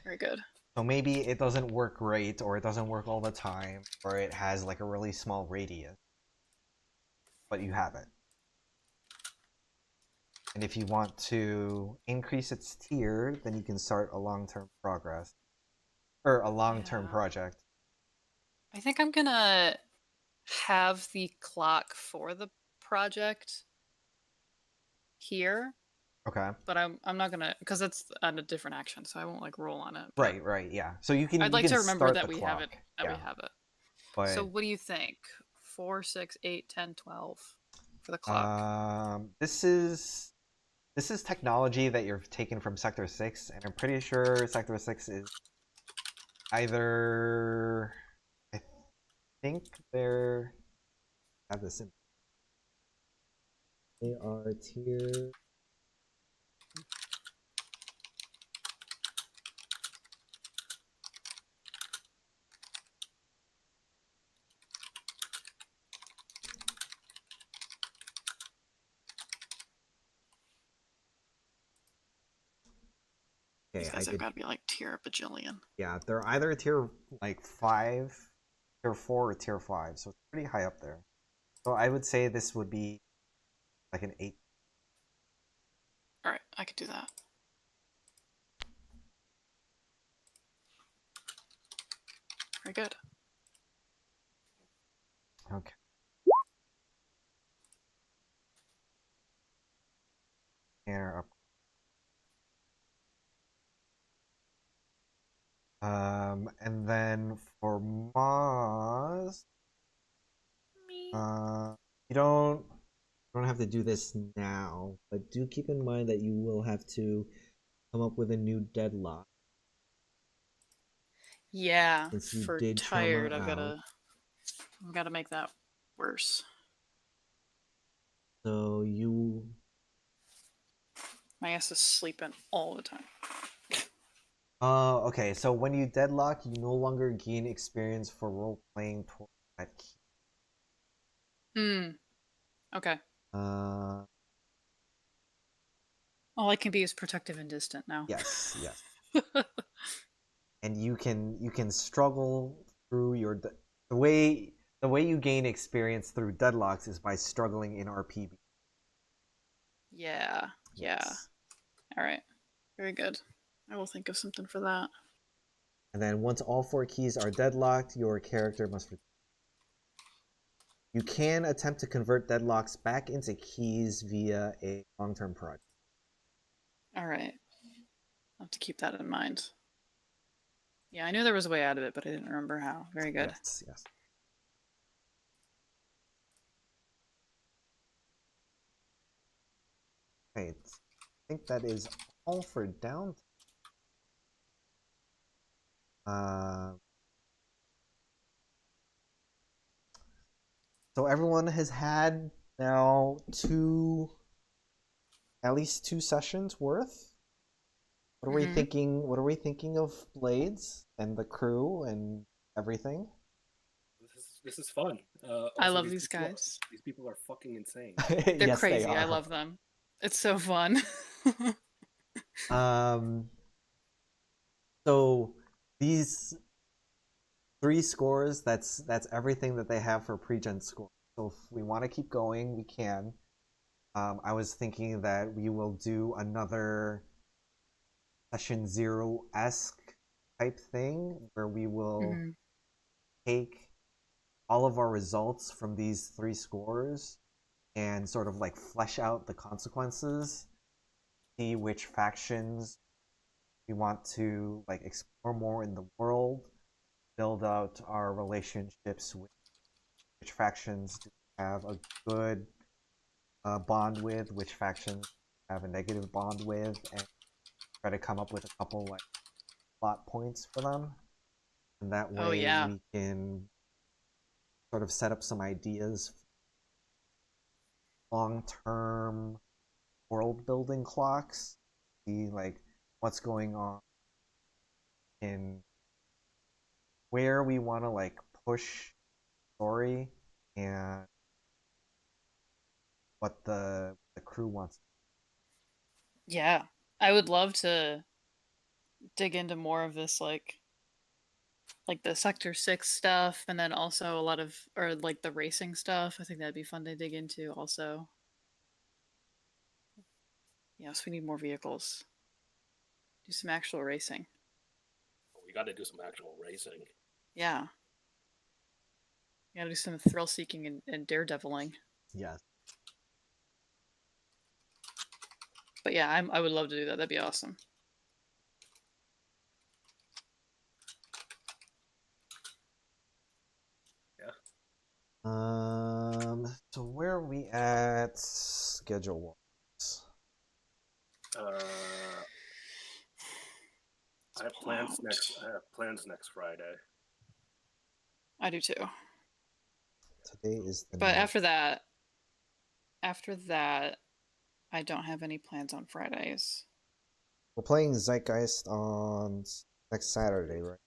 Very good. So maybe it doesn't work great, or it doesn't work all the time, or it has like a really small radius, but you have it. And if you want to increase its tier, then you can start a long-term progress, or a long-term project. I think I'm gonna have the clock for the project here, Okay. but I'm not gonna because it's on a different action, so I won't like roll on it. but Right, yeah. So you can I'd like you can to remember start that the we clock. have it. That we Yeah. have it. But So what do you think? 4, 6, 8, 10, 12 for the clock. this is technology that you've taken from Sector 6, and I'm pretty sure Sector 6 is either, I think they're, have this in. They are tier. These Okay, guys have got to be like tier bajillion. yeah, they're either tier like 5, tier 4, or tier 5, so it's pretty high up there. So I would say this would be like an 8. All right, I could do that. Very good. Okay. Scanner up. And then for Moz, Me. you don't have to do this now, but do keep in mind that you will have to come up with a new deadlock Yeah, since you for did tired, trauma out. I've gotta make that worse. So you My ass is sleeping all the time. okay, so when you deadlock, you no longer gain experience for role playing toward that key. Hmm. Okay. Uh All I can be is protective and distant now. yes, yes. And you can struggle through the way you gain experience through deadlocks is by struggling in RPB. Yeah. Yeah. Yes. All right. Very good. I will think of something for that. And then once all 4 keys are deadlocked, your character must. You can attempt to convert deadlocks back into keys via a long-term project. All right. I'll have to keep that in mind. Yeah, I knew there was a way out of it, but I didn't remember how. Very good. Yes, yes. Right. I think that is all for downtime. So everyone has had now at least 2 sessions worth. What are we Mhm. thinking? What are we thinking of Blades and the crew and everything? This is fun. I Also, love these guys. these people are fucking insane. They're Yes, they crazy. I are. love them. It's so fun. Um, so these 3 scores, that's everything that they have for pre-gen score. So if we want to keep going, we can. I was thinking that we will do another session 0-esque type thing where we will Mhm. take all of our results from these 3 scores and sort of like flesh out the consequences, see which factions we want to like explore more in the world, build out our relationships with which factions do we have a good bond with, which factions have a negative bond with, and try to come up with a couple like plot points for them. And that Oh way yeah. we can sort of set up some ideas, long-term world building clocks, see like what's going on in where we want to like push story and what the crew wants. Yeah. I would love to dig into more of this like the Sector 6 stuff and then also a lot of or like the racing stuff. I think that'd be fun to dig into also. Yes, we need more vehicles. Do some actual racing. We got to do some actual racing. Yeah. You gotta do some thrill seeking and daredeviling. Yes. But yeah, I would love to do that. That'd be awesome. Yeah. So where are we at schedule wise? I have plans next Friday. I do too. Today is the But 9th. after that, I don't have any plans on Fridays. We're playing Zeitgeist on next Saturday, right?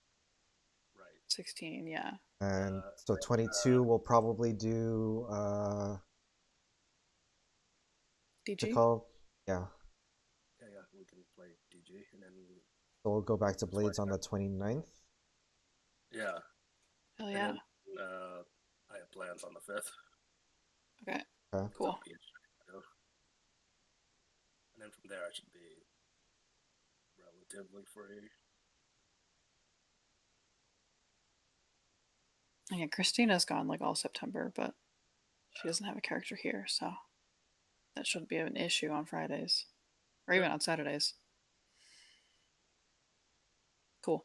Right. 16, yeah. And so 22 we'll probably do what's it DG? called? Yeah. Yeah, we can play DG and then. So we'll go back to That's fine. Blades on the 29th. Yeah. Hell And yeah. then, I have plans on the 5th. Okay. Okay. Cool. And then from there, I should be relatively free. Yeah, Christina's gone like all September, but she doesn't have a character here, so that shouldn't be an issue on Fridays. Or even on Saturdays. Cool.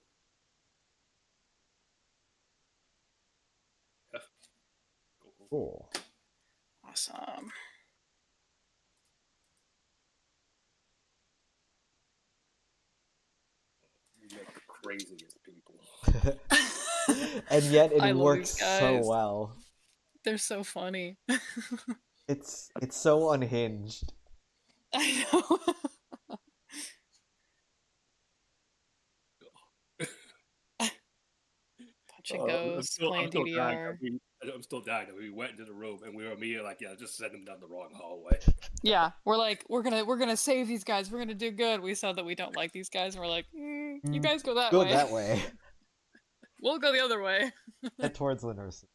Cool. Awesome. We make the craziest people. And yet I it love works these so guys. well. They're so funny. It's so unhinged. I know. Touch and goes, playing still dying. DDR. I'm still dying. We went into the room and we were immediately like, yeah, just send them down the wrong hallway. Yeah, we're like, we're gonna save these guys. We're gonna do good. We saw that we don't like these guys, and we're like, you guys go that Go way. that way. We'll go the other way. Head towards the nurses.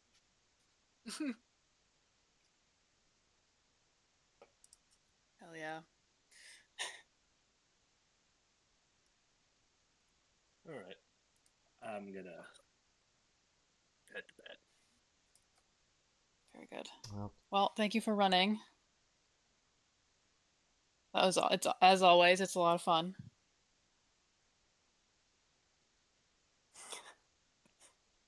Hell yeah. All right. I'm gonna head to bed. Very good. Well, Well, thank you for running. That was it's as always. It's a lot of fun.